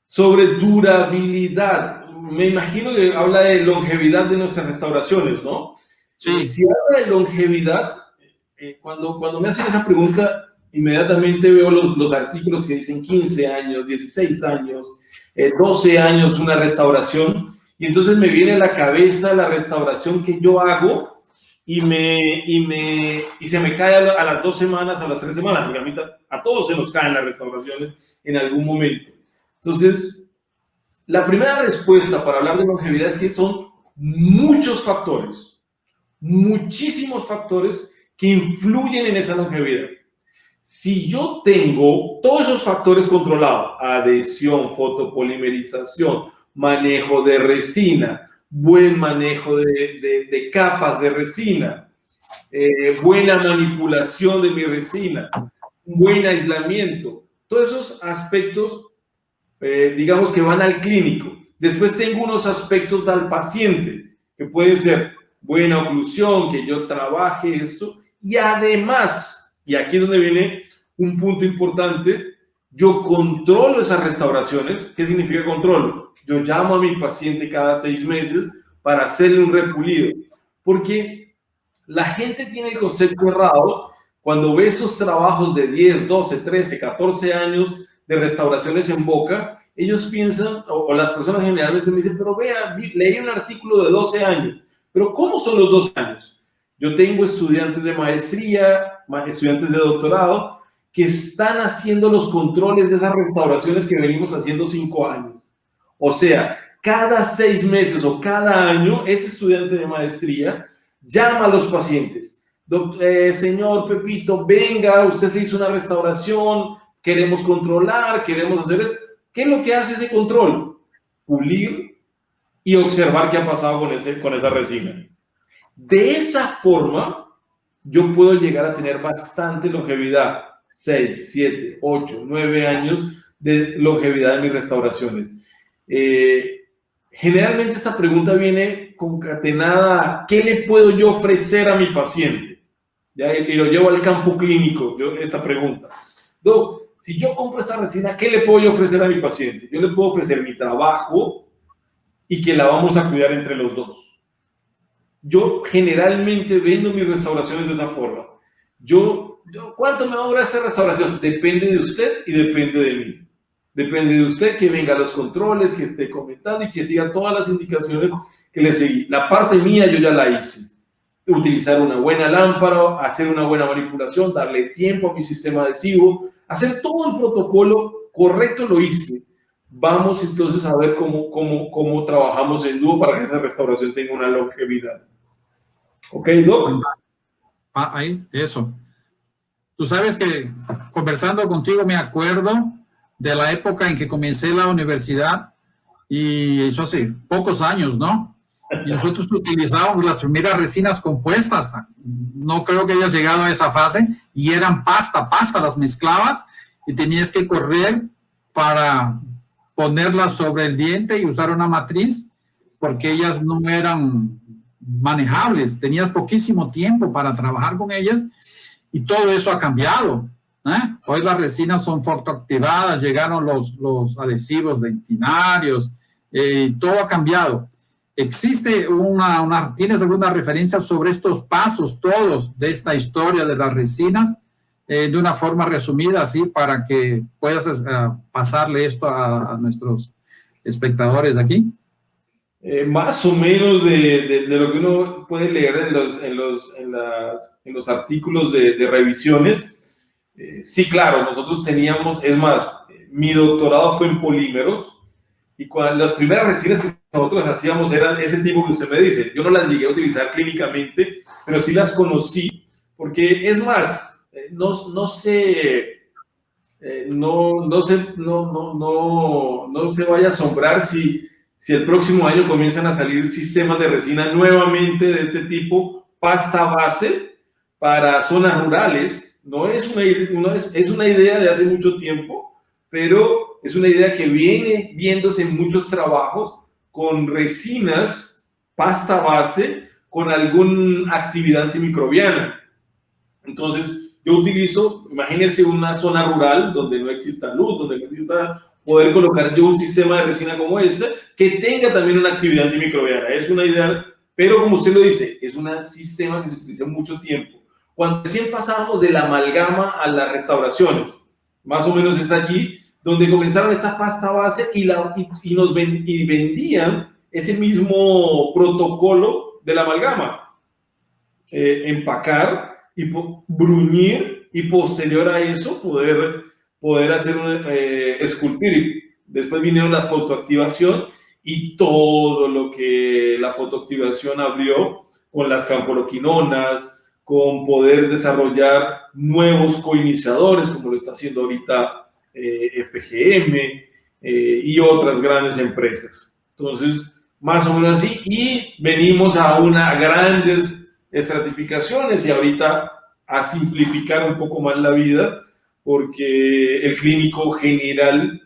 Speaker 2: Sobre durabilidad. Me imagino que habla de longevidad de nuestras restauraciones, ¿no?
Speaker 1: Sí.
Speaker 2: Si habla de longevidad, cuando me hacen esa pregunta, inmediatamente veo los artículos que dicen 15 años, 16 años, 12 años una restauración, y entonces me viene a la cabeza la restauración que yo hago y se me cae a las 2 semanas, a las 3 semanas, porque a todos se nos caen las restauraciones en algún momento. Entonces, la primera respuesta para hablar de longevidad es que son muchos factores, muchísimos factores que influyen en esa longevidad. Si yo tengo todos esos factores controlados, adhesión, fotopolimerización, manejo de resina, buen manejo de capas de resina, buena manipulación de mi resina, buen aislamiento, todos esos aspectos, digamos que van al clínico. Después tengo unos aspectos al paciente, que pueden ser buena oclusión, que yo trabaje esto, y además, y aquí es donde viene un punto importante, yo controlo esas restauraciones. ¿Qué significa controlo? Yo llamo a mi paciente cada 6 meses para hacerle un repulido, porque la gente tiene el concepto errado cuando ve esos trabajos de 10, 12, 13, 14 años de restauraciones en boca, ellos piensan, o las personas generalmente me dicen, pero vea, leí un artículo de 12 años, pero ¿cómo son los 12 años? Yo tengo estudiantes de maestría, estudiantes de doctorado, que están haciendo los controles de esas restauraciones que venimos haciendo 5 años. O sea, cada 6 meses o cada año, ese estudiante de maestría llama a los pacientes. Señor Pepito, venga, usted se hizo una restauración, queremos controlar, queremos hacer eso. ¿Qué es lo que hace ese control? Pulir y observar qué ha pasado con esa resina. De esa forma, yo puedo llegar a tener bastante longevidad, 6, 7, 8, 9 años de longevidad de mis restauraciones. Generalmente esta pregunta viene concatenada a ¿qué le puedo yo ofrecer a mi paciente? ¿Ya? Y lo llevo al campo clínico, esta pregunta. Doc, si yo compro esta resina, ¿qué le puedo yo ofrecer a mi paciente? Yo le puedo ofrecer mi trabajo y que la vamos a cuidar entre los dos. Yo generalmente vendo mis restauraciones de esa forma. ¿Cuánto me va a durar esta restauración? Depende de usted y depende de mí. Depende de usted que venga a los controles, que esté comentando y que siga todas las indicaciones que le seguí. La parte mía yo ya la hice. Utilizar una buena lámpara, hacer una buena manipulación, darle tiempo a mi sistema adhesivo, hacer todo el protocolo correcto lo hice. Vamos entonces a ver cómo trabajamos en dúo para que esa restauración tenga una longevidad. ¿Ok, Doc?
Speaker 1: Ahí, eso. Tú sabes que conversando contigo me acuerdo de la época en que comencé la universidad y eso hace pocos años, ¿no? Y nosotros utilizábamos las primeras resinas compuestas. No creo que hayas llegado a esa fase y eran pasta, las mezclabas y tenías que correr para ponerlas sobre el diente y usar una matriz porque ellas no eran manejables, tenías poquísimo tiempo para trabajar con ellas y todo eso ha cambiado. Hoy las resinas son fotoactivadas, llegaron los adhesivos dentinarios, todo ha cambiado. ¿Existe tienes alguna referencia sobre estos pasos todos de esta historia de las resinas de una forma resumida así para que puedas pasarle esto a nuestros espectadores aquí?
Speaker 2: Más o menos de lo que uno puede leer en los artículos de revisiones. Sí, claro, nosotros teníamos, es más, mi doctorado fue en polímeros y las primeras resinas que nosotros hacíamos eran ese tipo que usted me dice. Yo no las llegué a utilizar clínicamente, pero sí las conocí, porque es más, no se vaya a asombrar si el próximo año comienzan a salir sistemas de resina nuevamente de este tipo, pasta base para zonas rurales. No es una idea de hace mucho tiempo, pero es una idea que viene viéndose en muchos trabajos con resinas, pasta base, con alguna actividad antimicrobiana. Entonces, yo utilizo, imagínense una zona rural donde no exista luz, donde no exista poder colocar yo un sistema de resina como este, que tenga también una actividad antimicrobiana. Es una idea, pero como usted lo dice, es un sistema que se utiliza mucho tiempo. Cuando recién pasábamos de la amalgama a las restauraciones, más o menos es allí donde comenzaron esta pasta base y vendían ese mismo protocolo de la amalgama. Empacar y bruñir y posterior a eso poder hacer esculpir. Después vinieron la fotoactivación y todo lo que la fotoactivación abrió con las canforoquinonas, con poder desarrollar nuevos coiniciadores, como lo está haciendo ahorita FGM y otras grandes empresas. Entonces, más o menos así, y venimos a unas grandes estratificaciones y ahorita a simplificar un poco más la vida, porque el clínico general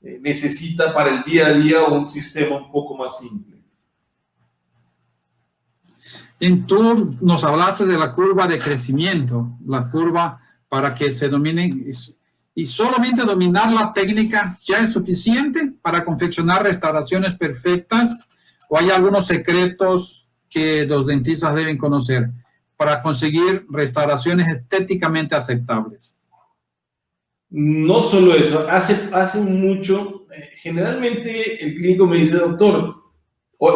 Speaker 2: necesita para el día a día un sistema un poco más simple.
Speaker 1: Tú nos hablaste de la curva de crecimiento, la curva para que se domine, y solamente dominar la técnica ya es suficiente para confeccionar restauraciones perfectas, o hay algunos secretos que los dentistas deben conocer para conseguir restauraciones estéticamente aceptables.
Speaker 2: No solo eso, hace mucho, generalmente el clínico me dice, doctor,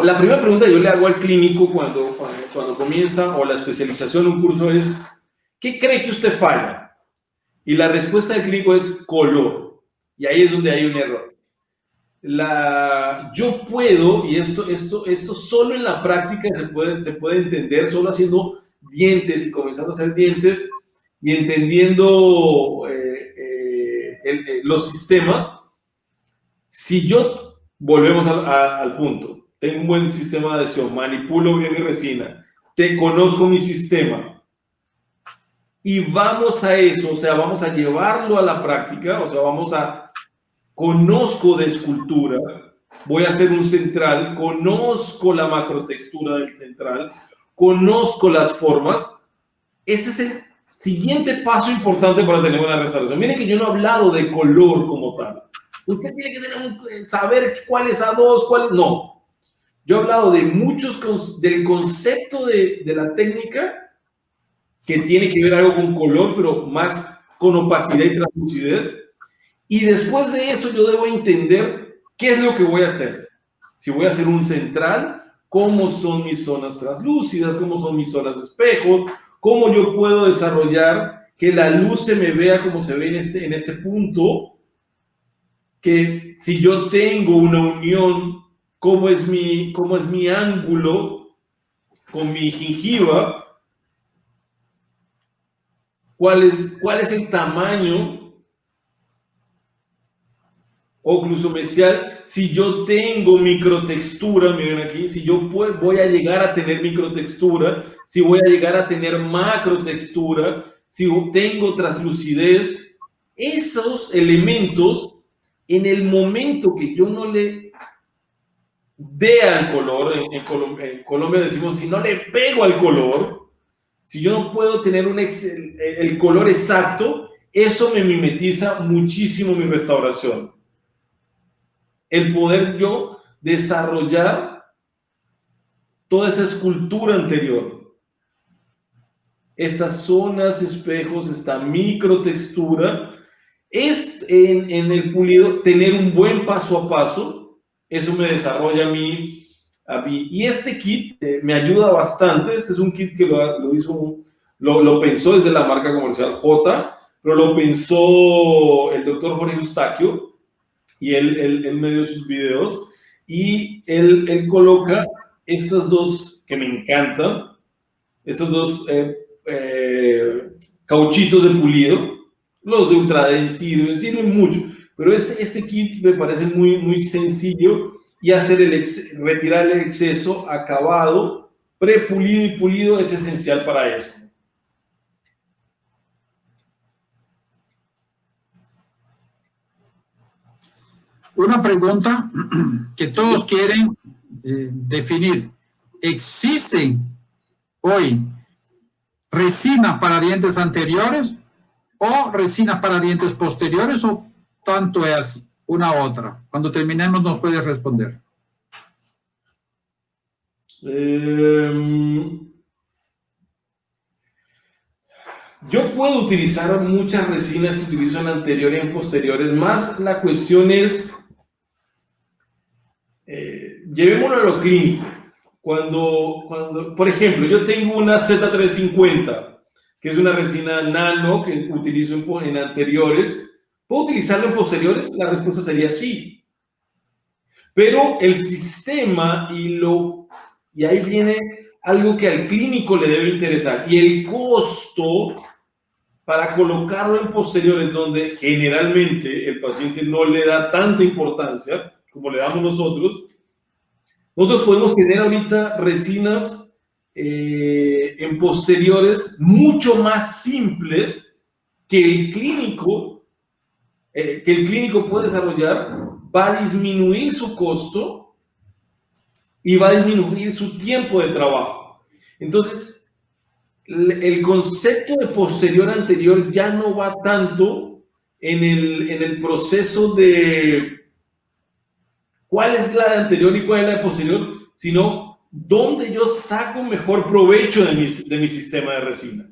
Speaker 2: la primera pregunta que yo le hago al clínico cuando comienza o la especialización en un curso es, ¿qué cree que usted falla? Y la respuesta del clínico es color. Y ahí es donde hay un error. Yo puedo, y esto solo en la práctica se puede entender, solo haciendo dientes y comenzando a hacer dientes y entendiendo los sistemas. Si yo, volvemos al punto, tengo un buen sistema de adhesión, manipulo bien mi resina, te conozco mi sistema y vamos a eso, o sea, vamos a llevarlo a la práctica, o sea, conozco de escultura, voy a hacer un central, conozco la macrotextura del central, conozco las formas. Ese es el siguiente paso importante para tener una restauración. Miren que yo no he hablado de color como tal. Usted tiene que saber cuál es A2, cuál es... No. Yo he hablado de del concepto de la técnica que tiene que ver algo con color, pero más con opacidad y translucidez. Y después de eso yo debo entender qué es lo que voy a hacer. Si voy a hacer un central, cómo son mis zonas translúcidas, cómo son mis zonas de espejo, cómo yo puedo desarrollar que la luz se me vea como se ve en ese punto, que si yo tengo una unión, cómo es mi ángulo con mi gingiva, cuál es el tamaño oclusomesial, si yo tengo microtextura, miren aquí, si yo voy a llegar a tener microtextura, si voy a llegar a tener macrotextura, si tengo translucidez, esos elementos, en el momento que yo no le dé al color, en Colombia decimos, si no le pego al color, si yo no puedo tener el color exacto, eso me mimetiza muchísimo mi restauración. El poder yo desarrollar toda esa escultura anterior. Estas zonas, espejos, esta microtextura, es en el pulido tener un buen paso a paso, eso me desarrolla a mí. Y este kit me ayuda bastante. Este es un kit que lo pensó desde la marca comercial J, pero lo pensó el doctor Jorge Eustaquio, y él me dio sus videos, y él coloca estas dos que me encantan, estos dos cauchitos de pulido, los de Ultraden sirven mucho, pero este kit me parece muy, muy sencillo, y retirar el exceso, acabado, prepulido y pulido es esencial para eso.
Speaker 1: Una pregunta que todos quieren definir. ¿Existen hoy resinas para dientes anteriores o resinas para dientes posteriores, o tanto es una u otra? Cuando terminemos nos puedes responder.
Speaker 2: Yo puedo utilizar muchas resinas que utilizo en anteriores y en posteriores, más la cuestión es, llevémoslo a lo clínico. Cuando, por ejemplo, yo tengo una Z350, que es una resina nano que utilizo en anteriores, ¿puedo utilizarlo en posteriores? La respuesta sería sí. Pero el sistema y ahí viene algo que al clínico le debe interesar, y el costo para colocarlo en posteriores, donde generalmente el paciente no le da tanta importancia como le damos nosotros. Nosotros podemos tener ahorita resinas en posteriores mucho más simples que el clínico puede desarrollar. Va a disminuir su costo y va a disminuir su tiempo de trabajo. Entonces, el concepto de posterior anterior ya no va tanto en el proceso de cuál es la de anterior y cuál es la de posterior, sino dónde yo saco mejor provecho de mi sistema de resina.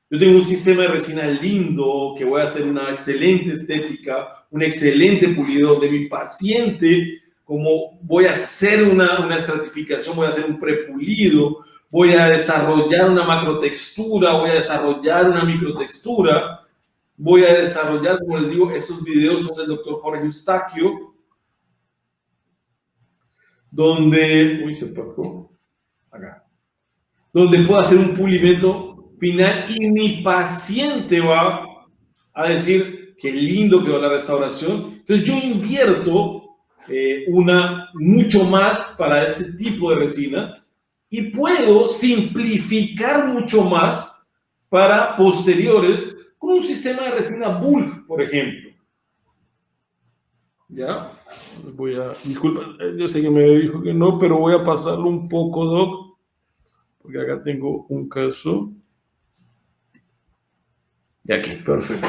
Speaker 2: Yo tengo un sistema de resina lindo, que voy a hacer una excelente estética, un excelente pulido, donde mi paciente, como voy a hacer una estratificación, voy a hacer un prepulido, voy a desarrollar una macrotextura, voy a desarrollar una microtextura, voy a desarrollar, como les digo, estos videos son del doctor Jorge Eustaquio, donde, uy, se apagó, acá, donde puedo hacer un pulimento final y mi paciente va a decir qué lindo quedó la restauración. Entonces yo invierto mucho más para este tipo de resina y puedo simplificar mucho más para posteriores con un sistema de resina bulk, por ejemplo. ¿Ya? Disculpa, yo sé que me dijo que no, pero voy a pasarlo un poco, Doc, porque acá tengo un caso. Y aquí, perfecto.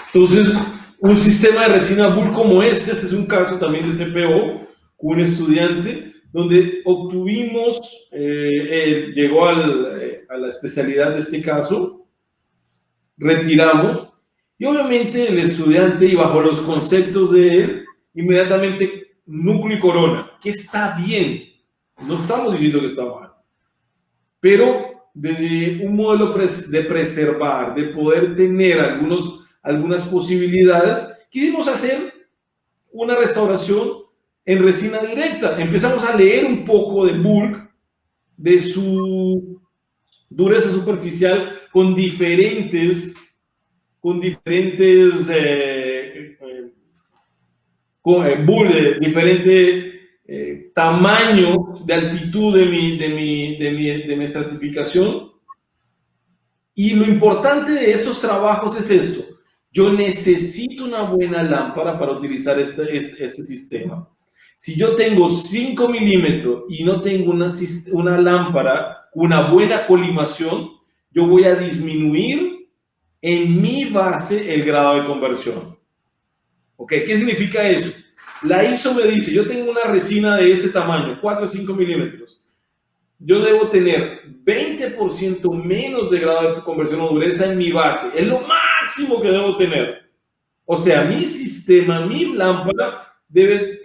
Speaker 2: Entonces, un sistema de resina bulk como este es un caso también de CPO, con un estudiante, donde obtuvimos, llegó a la especialidad de este caso, retiramos, y obviamente el estudiante, y bajo los conceptos de él, inmediatamente núcleo y corona, que está bien, no estamos diciendo que está mal, pero desde un modelo de preservar, de poder tener algunas posibilidades, quisimos hacer una restauración en resina directa. Empezamos a leer un poco de bulk, de su dureza superficial, con diferentes diferente tamaño de altitud de mi estratificación. Y lo importante de estos trabajos es esto: yo necesito una buena lámpara para utilizar este sistema. Si yo tengo 5 milímetros y no tengo una lámpara, una buena colimación, yo voy a disminuir en mi base el grado de conversión. ¿Ok? ¿Qué significa eso? La ISO me dice, yo tengo una resina de ese tamaño, 4 o 5 milímetros. Yo debo tener 20% menos de grado de conversión o dureza en mi base. Es lo máximo que debo tener. O sea, mi sistema, mi lámpara debe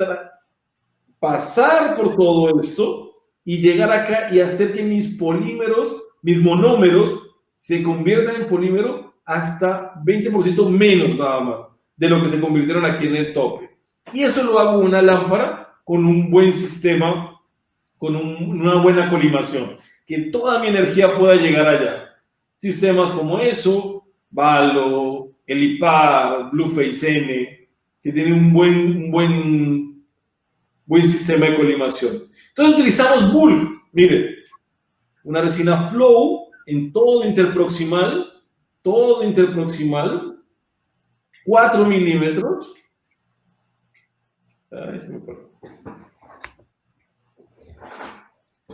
Speaker 2: pasar por todo esto y llegar acá y hacer que mis polímeros, mis monómeros, se conviertan en polímero hasta 20% menos nada más de lo que se convirtieron aquí en el tope. Y eso lo hago en una lámpara con un buen sistema, con una buena colimación, que toda mi energía pueda llegar allá. Sistemas como eso, Valo, Elipar, Blueface N, que tienen un buen sistema de colimación. Entonces utilizamos bulk. Miren, una resina flow en todo interproximal, 4 milímetros.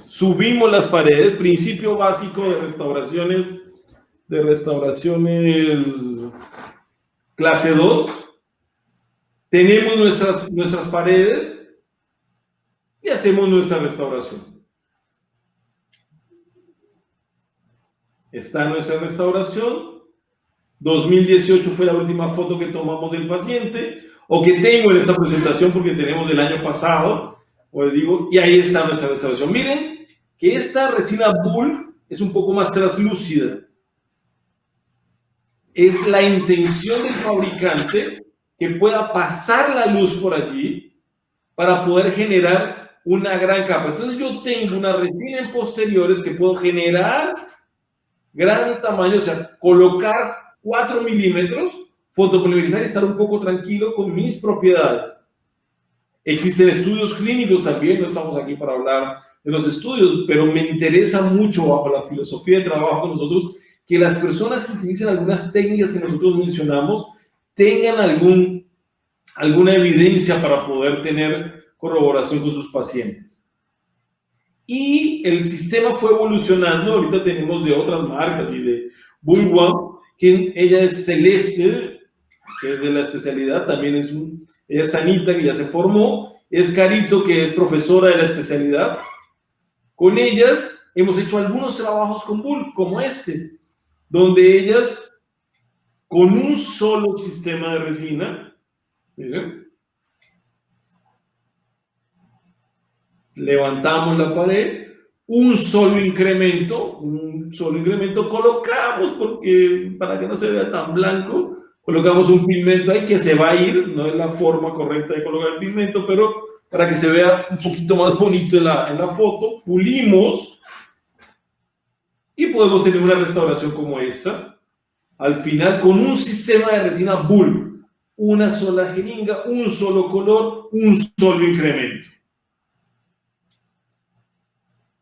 Speaker 2: Subimos las paredes, principio básico de restauraciones clase 2. Tenemos nuestras paredes y hacemos nuestra restauración. Está nuestra restauración. 2018 fue la última foto que tomamos del paciente, o que tengo en esta presentación porque tenemos del año pasado, pues digo, y ahí está nuestra restauración. Miren que esta resina bulk es un poco más translúcida. Es la intención del fabricante que pueda pasar la luz por allí para poder generar una gran capa. Entonces yo tengo una resina en posteriores que puedo generar gran tamaño, o sea, colocar 4 milímetros, fotopolimerizar y estar un poco tranquilo con mis propiedades. Existen estudios clínicos también, no estamos aquí para hablar de los estudios, pero me interesa mucho bajo la filosofía de trabajo de nosotros que las personas que utilicen algunas técnicas que nosotros mencionamos tengan alguna evidencia para poder tener corroboración con sus pacientes. Y el sistema fue evolucionando. Ahorita tenemos de otras marcas y de Bulk, que ella es Celeste, que es de la especialidad, también ella es Anita, que ya se formó, es Carito, que es profesora de la especialidad. Con ellas hemos hecho algunos trabajos con Bulk, como este. donde ellas, con un solo sistema de resina, miren, levantamos la pared, un solo incremento, colocamos, porque para que no se vea tan blanco, colocamos un pigmento ahí que se va a ir, no es la forma correcta de colocar el pigmento, pero para que se vea un poquito más bonito en la foto, pulimos y podemos tener una restauración como esta. Al final, con un sistema de resina bulk, una sola jeringa, un solo color, un solo incremento.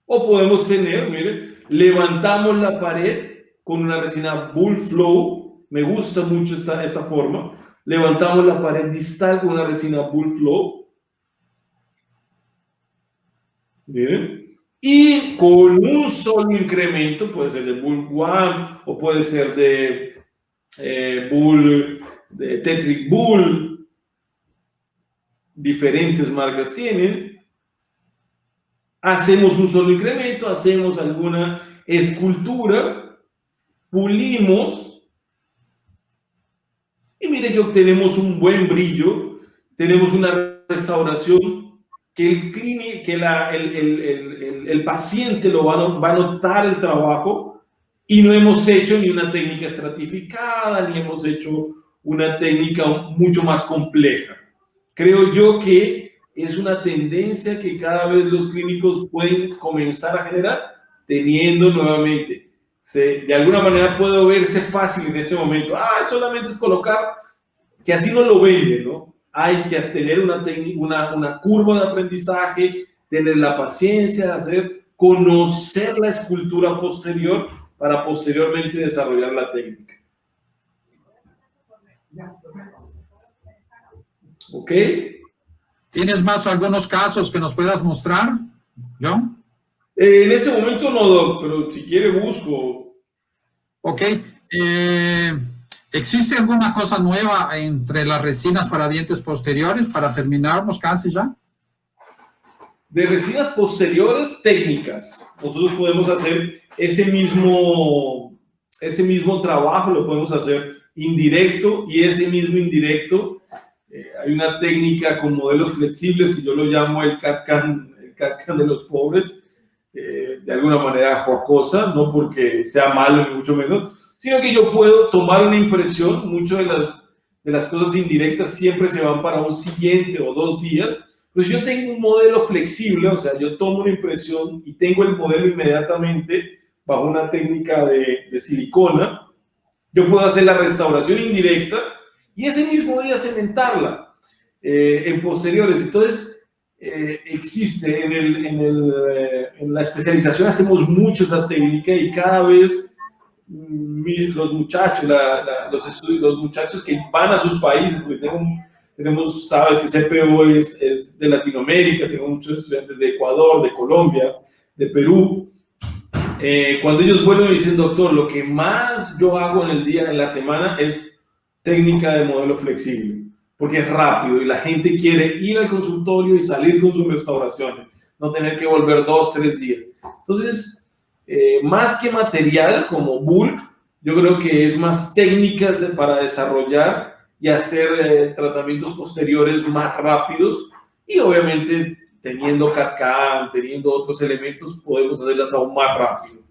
Speaker 2: O podemos tener, miren, levantamos la pared con una resina bulk flow. Me gusta mucho esta forma. Levantamos la pared distal con una resina bulk flow. Miren. Y con un solo incremento, puede ser de bulk one o puede ser de Tetric Bull, diferentes marcas tienen. Hacemos un solo incremento, hacemos alguna escultura, pulimos y mire que obtenemos un buen brillo, tenemos una restauración que el paciente va a notar el trabajo, y no hemos hecho ni una técnica estratificada, ni hemos hecho una técnica mucho más compleja. Creo yo que es una tendencia que cada vez los clínicos pueden comenzar a generar, teniendo nuevamente, de alguna manera puedo verse fácil en ese momento, solamente es colocar, que así no lo venden, ¿no? Hay que tener una curva de aprendizaje, tener la paciencia de conocer la escultura posterior para posteriormente desarrollar la técnica. ¿Ok?
Speaker 1: ¿Tienes más algunos casos que nos puedas mostrar, John?
Speaker 2: En ese momento no, Doc, pero si quiere busco.
Speaker 1: Ok. ¿Existe alguna cosa nueva entre las resinas para dientes posteriores? Para terminarnos casi ya.
Speaker 2: De resinas posteriores técnicas, nosotros podemos hacer ese mismo trabajo, lo podemos hacer indirecto, y ese mismo indirecto, hay una técnica con modelos flexibles que yo lo llamo el CAD-CAM de los pobres, de alguna manera jocosa, no porque sea malo ni mucho menos, sino que yo puedo tomar una impresión. Muchas de las cosas indirectas siempre se van para un siguiente o 2 días. Pues yo tengo un modelo flexible, o sea, yo tomo una impresión y tengo el modelo inmediatamente bajo una técnica de silicona. Yo puedo hacer la restauración indirecta y ese mismo día cementarla en posteriores. Entonces, existe en la especialización, hacemos mucho esta técnica, y cada vez los muchachos, los muchachos que van a sus países, porque tenemos, sabes que CPO es de Latinoamérica, tenemos muchos estudiantes de Ecuador, de Colombia, de Perú. Cuando ellos vuelven y dicen, doctor, lo que más yo hago en el día, en la semana, es técnica de modelo flexible, porque es rápido y la gente quiere ir al consultorio y salir con sus restauraciones, no tener que volver 2, 3 días. Entonces, más que material como bulk, yo creo que es más técnicas para desarrollar y hacer tratamientos posteriores más rápidos, y obviamente teniendo CAD-CAM, teniendo otros elementos, podemos hacerlas aún más rápido.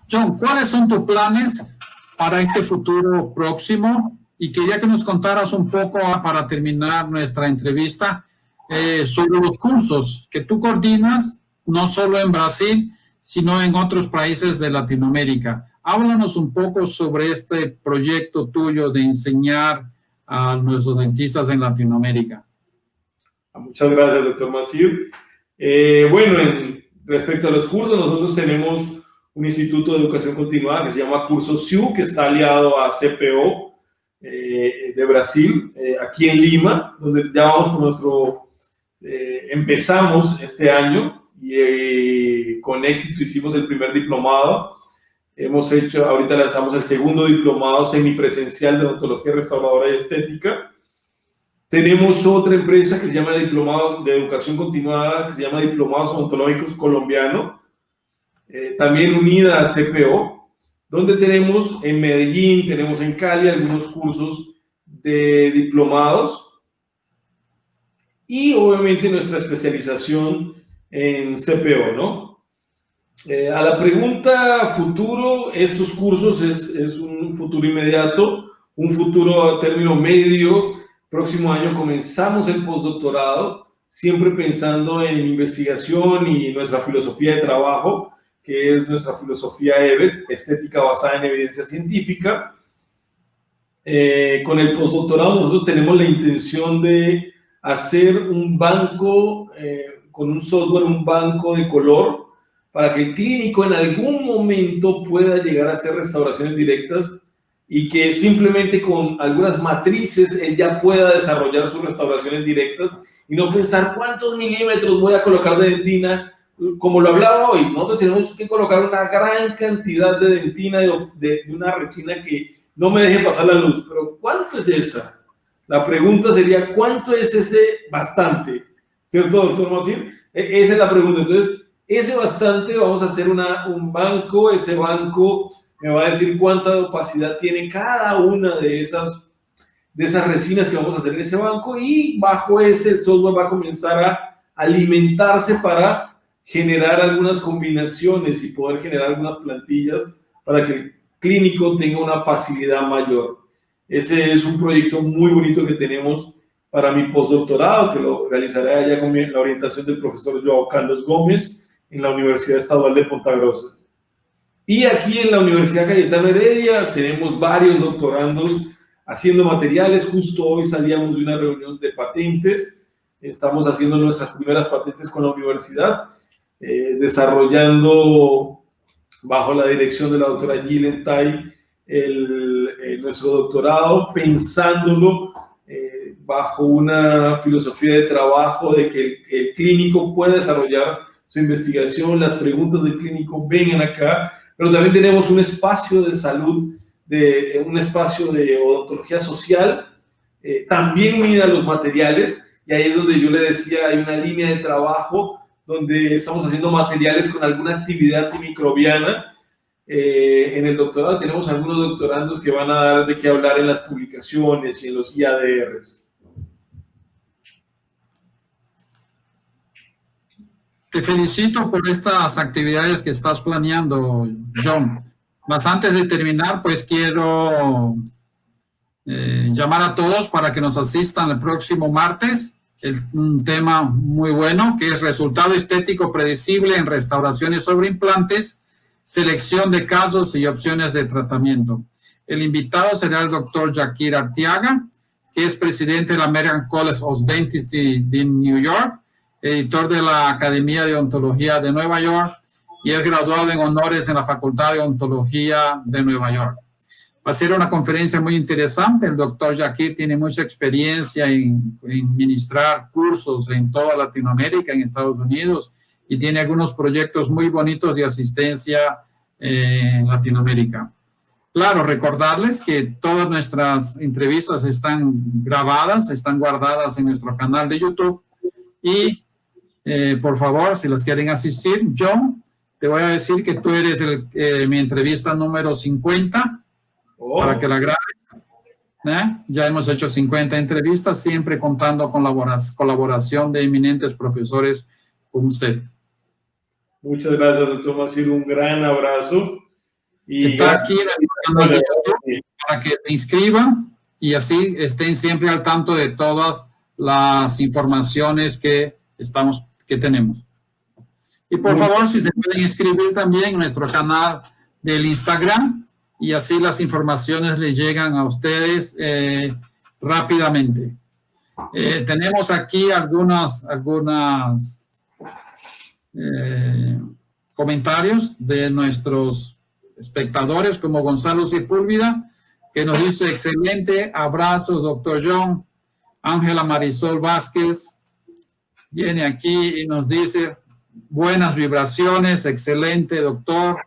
Speaker 1: John, ¿cuáles son tus planes para este futuro próximo? Y quería que nos contaras un poco, para terminar nuestra entrevista, sobre los cursos que tú coordinas, no solo en Brasil, sino en otros países de Latinoamérica. Háblanos un poco sobre este proyecto tuyo de enseñar a nuestros dentistas en Latinoamérica.
Speaker 2: Muchas gracias, doctor Masir. Bueno, respecto a los cursos, nosotros tenemos un instituto de educación continuada que se llama Curso SIU, que está aliado a CPO de Brasil, aquí en Lima, donde ya vamos con nuestro... empezamos este año y con éxito hicimos el primer diplomado. Ahorita lanzamos el segundo diplomado semipresencial de odontología restauradora y estética. Tenemos otra empresa que se llama Diplomado de Educación Continuada, que se llama Diplomados Odontológicos Colombiano. también unida a CPO, donde tenemos en Medellín, tenemos en Cali algunos cursos de diplomados y obviamente nuestra especialización en CPO, ¿no? A la pregunta futuro, estos cursos es un futuro inmediato, un futuro a término medio. Próximo año comenzamos el postdoctorado, siempre pensando en investigación y nuestra filosofía de trabajo, que es nuestra filosofía EBET, estética basada en evidencia científica. Con el postdoctorado nosotros tenemos la intención de hacer un banco, con un software, un banco de color, para que el clínico en algún momento pueda llegar a hacer restauraciones directas y que simplemente con algunas matrices él ya pueda desarrollar sus restauraciones directas y no pensar cuántos milímetros voy a colocar de dentina. Como lo hablaba hoy, nosotros tenemos que colocar una gran cantidad de dentina de una retina que no me deje pasar la luz, pero ¿cuánto es esa? La pregunta sería, ¿cuánto es ese bastante? ¿Cierto, doctor Macir? Esa es la pregunta. Entonces, ese bastante, vamos a hacer un banco, ese banco me va a decir cuánta opacidad tiene cada una de esas resinas que vamos a hacer en ese banco, y bajo ese software va a comenzar a alimentarse para generar algunas combinaciones y poder generar algunas plantillas para que el clínico tenga una facilidad mayor. Ese es un proyecto muy bonito que tenemos para mi postdoctorado, que lo realizaré allá con la orientación del profesor Joao Carlos Gómez en la Universidad Estadual de Ponta Grossa. Y aquí en la Universidad Cayetano Heredia tenemos varios doctorandos haciendo materiales. Justo hoy salíamos de una reunión de patentes, estamos haciendo nuestras primeras patentes con la universidad, desarrollando bajo la dirección de la doctora Gillen Tai nuestro doctorado, pensándolo bajo una filosofía de trabajo de que el clínico pueda desarrollar su investigación, las preguntas del clínico vengan acá, pero también tenemos un espacio de salud, un espacio de odontología social, también unida a los materiales, y ahí es donde yo le decía, hay una línea de trabajo donde estamos haciendo materiales con alguna actividad antimicrobiana. En el doctorado tenemos algunos doctorandos que van a dar de qué hablar en las publicaciones y en los IADRs.
Speaker 1: Te felicito por estas actividades que estás planeando, John. Mas antes de terminar, pues quiero llamar a todos para que nos asistan el próximo martes. Un tema muy bueno, que es resultado estético predecible en restauraciones sobre implantes, selección de casos y opciones de tratamiento. El invitado será el doctor Jakir Arteaga, que es presidente del American College of Dentistry de New York, editor de la Academia de Odontología de Nueva York y es graduado en honores en la Facultad de Odontología de Nueva York. Va a ser una conferencia muy interesante. El doctor Jakir tiene mucha experiencia en ministrar cursos en toda Latinoamérica, en Estados Unidos, y tiene algunos proyectos muy bonitos de asistencia en Latinoamérica. Claro, recordarles que todas nuestras entrevistas están grabadas, están guardadas en nuestro canal de YouTube y por favor, si las quieren asistir, John, te voy a decir que tú eres mi entrevista número 50 para que la grabes. Ya hemos hecho 50 entrevistas, siempre contando con colaboración de eminentes profesores como usted.
Speaker 2: Muchas gracias, doctor Macir, un gran abrazo. Y
Speaker 1: está aquí en el canal de YouTube para que te inscriban y así estén siempre al tanto de todas las informaciones que tenemos. Y por favor, si se pueden inscribir también en nuestro canal del Instagram y así las informaciones les llegan a ustedes rápidamente. Tenemos aquí algunos comentarios de nuestros espectadores, como Gonzalo Sepúlveda, que nos dice: excelente, abrazos, doctor John. Ángela Marisol Vázquez viene aquí y nos dice: buenas vibraciones, excelente, doctor.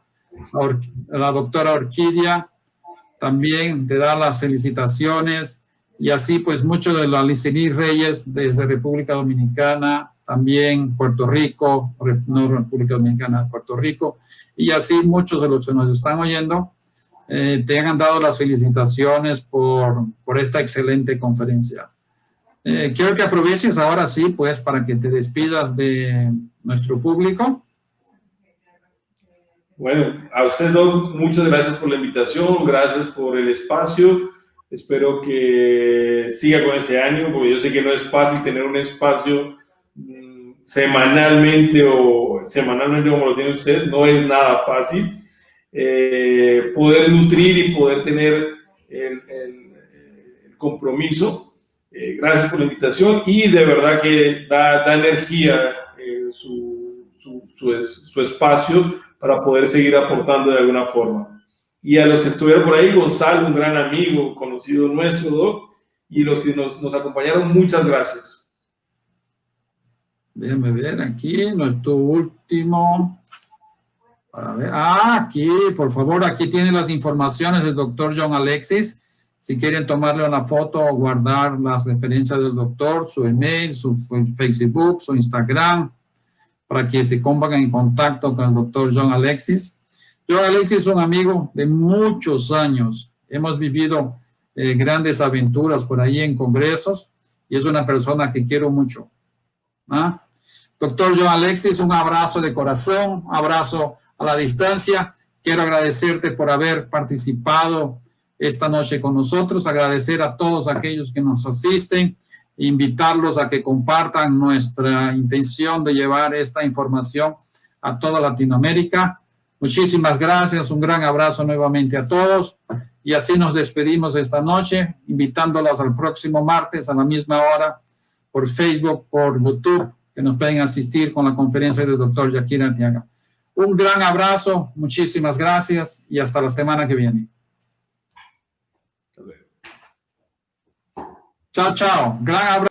Speaker 1: La doctora Orquídea también te da las felicitaciones, y así pues mucho de la Licení Reyes desde República Dominicana también Puerto Rico, no República Dominicana, Puerto Rico, y así muchos de los que nos están oyendo te han dado las felicitaciones por esta excelente conferencia. Quiero que aproveches ahora sí, pues, para que te despidas de nuestro público.
Speaker 2: Bueno, a usted, Doc, muchas gracias por la invitación, gracias por el espacio. Espero que siga con ese ánimo, porque yo sé que no es fácil tener un espacio semanalmente como lo tiene usted, no es nada fácil. Poder nutrir y poder tener el compromiso. Gracias por la invitación y de verdad que da energía su espacio para poder seguir aportando de alguna forma. Y a los que estuvieron por ahí, Gonzalo, un gran amigo, conocido nuestro, Doc, y los que nos acompañaron, muchas gracias.
Speaker 1: Déjame ver aquí, nuestro último. Para ver. Aquí, por favor, aquí tienen las informaciones del doctor John Alexis. Si quieren tomarle una foto o guardar las referencias del doctor, su email, su Facebook, su Instagram, para que se pongan en contacto con el doctor John Alexis. John Alexis es un amigo de muchos años. Hemos vivido grandes aventuras por ahí en congresos y es una persona que quiero mucho. ¿Ah? Doctor John Alexis, un abrazo de corazón, un abrazo a la distancia. Quiero agradecerte por haber participado esta noche con nosotros, agradecer a todos aquellos que nos asisten, invitarlos a que compartan nuestra intención de llevar esta información a toda Latinoamérica. Muchísimas gracias, un gran abrazo nuevamente a todos y así nos despedimos esta noche, invitándolos al próximo martes a la misma hora por Facebook, por YouTube, que nos pueden asistir con la conferencia del doctor Yakir Arteaga. Un gran abrazo, muchísimas gracias y hasta la semana que viene. Chao, chao. Gran abrazo.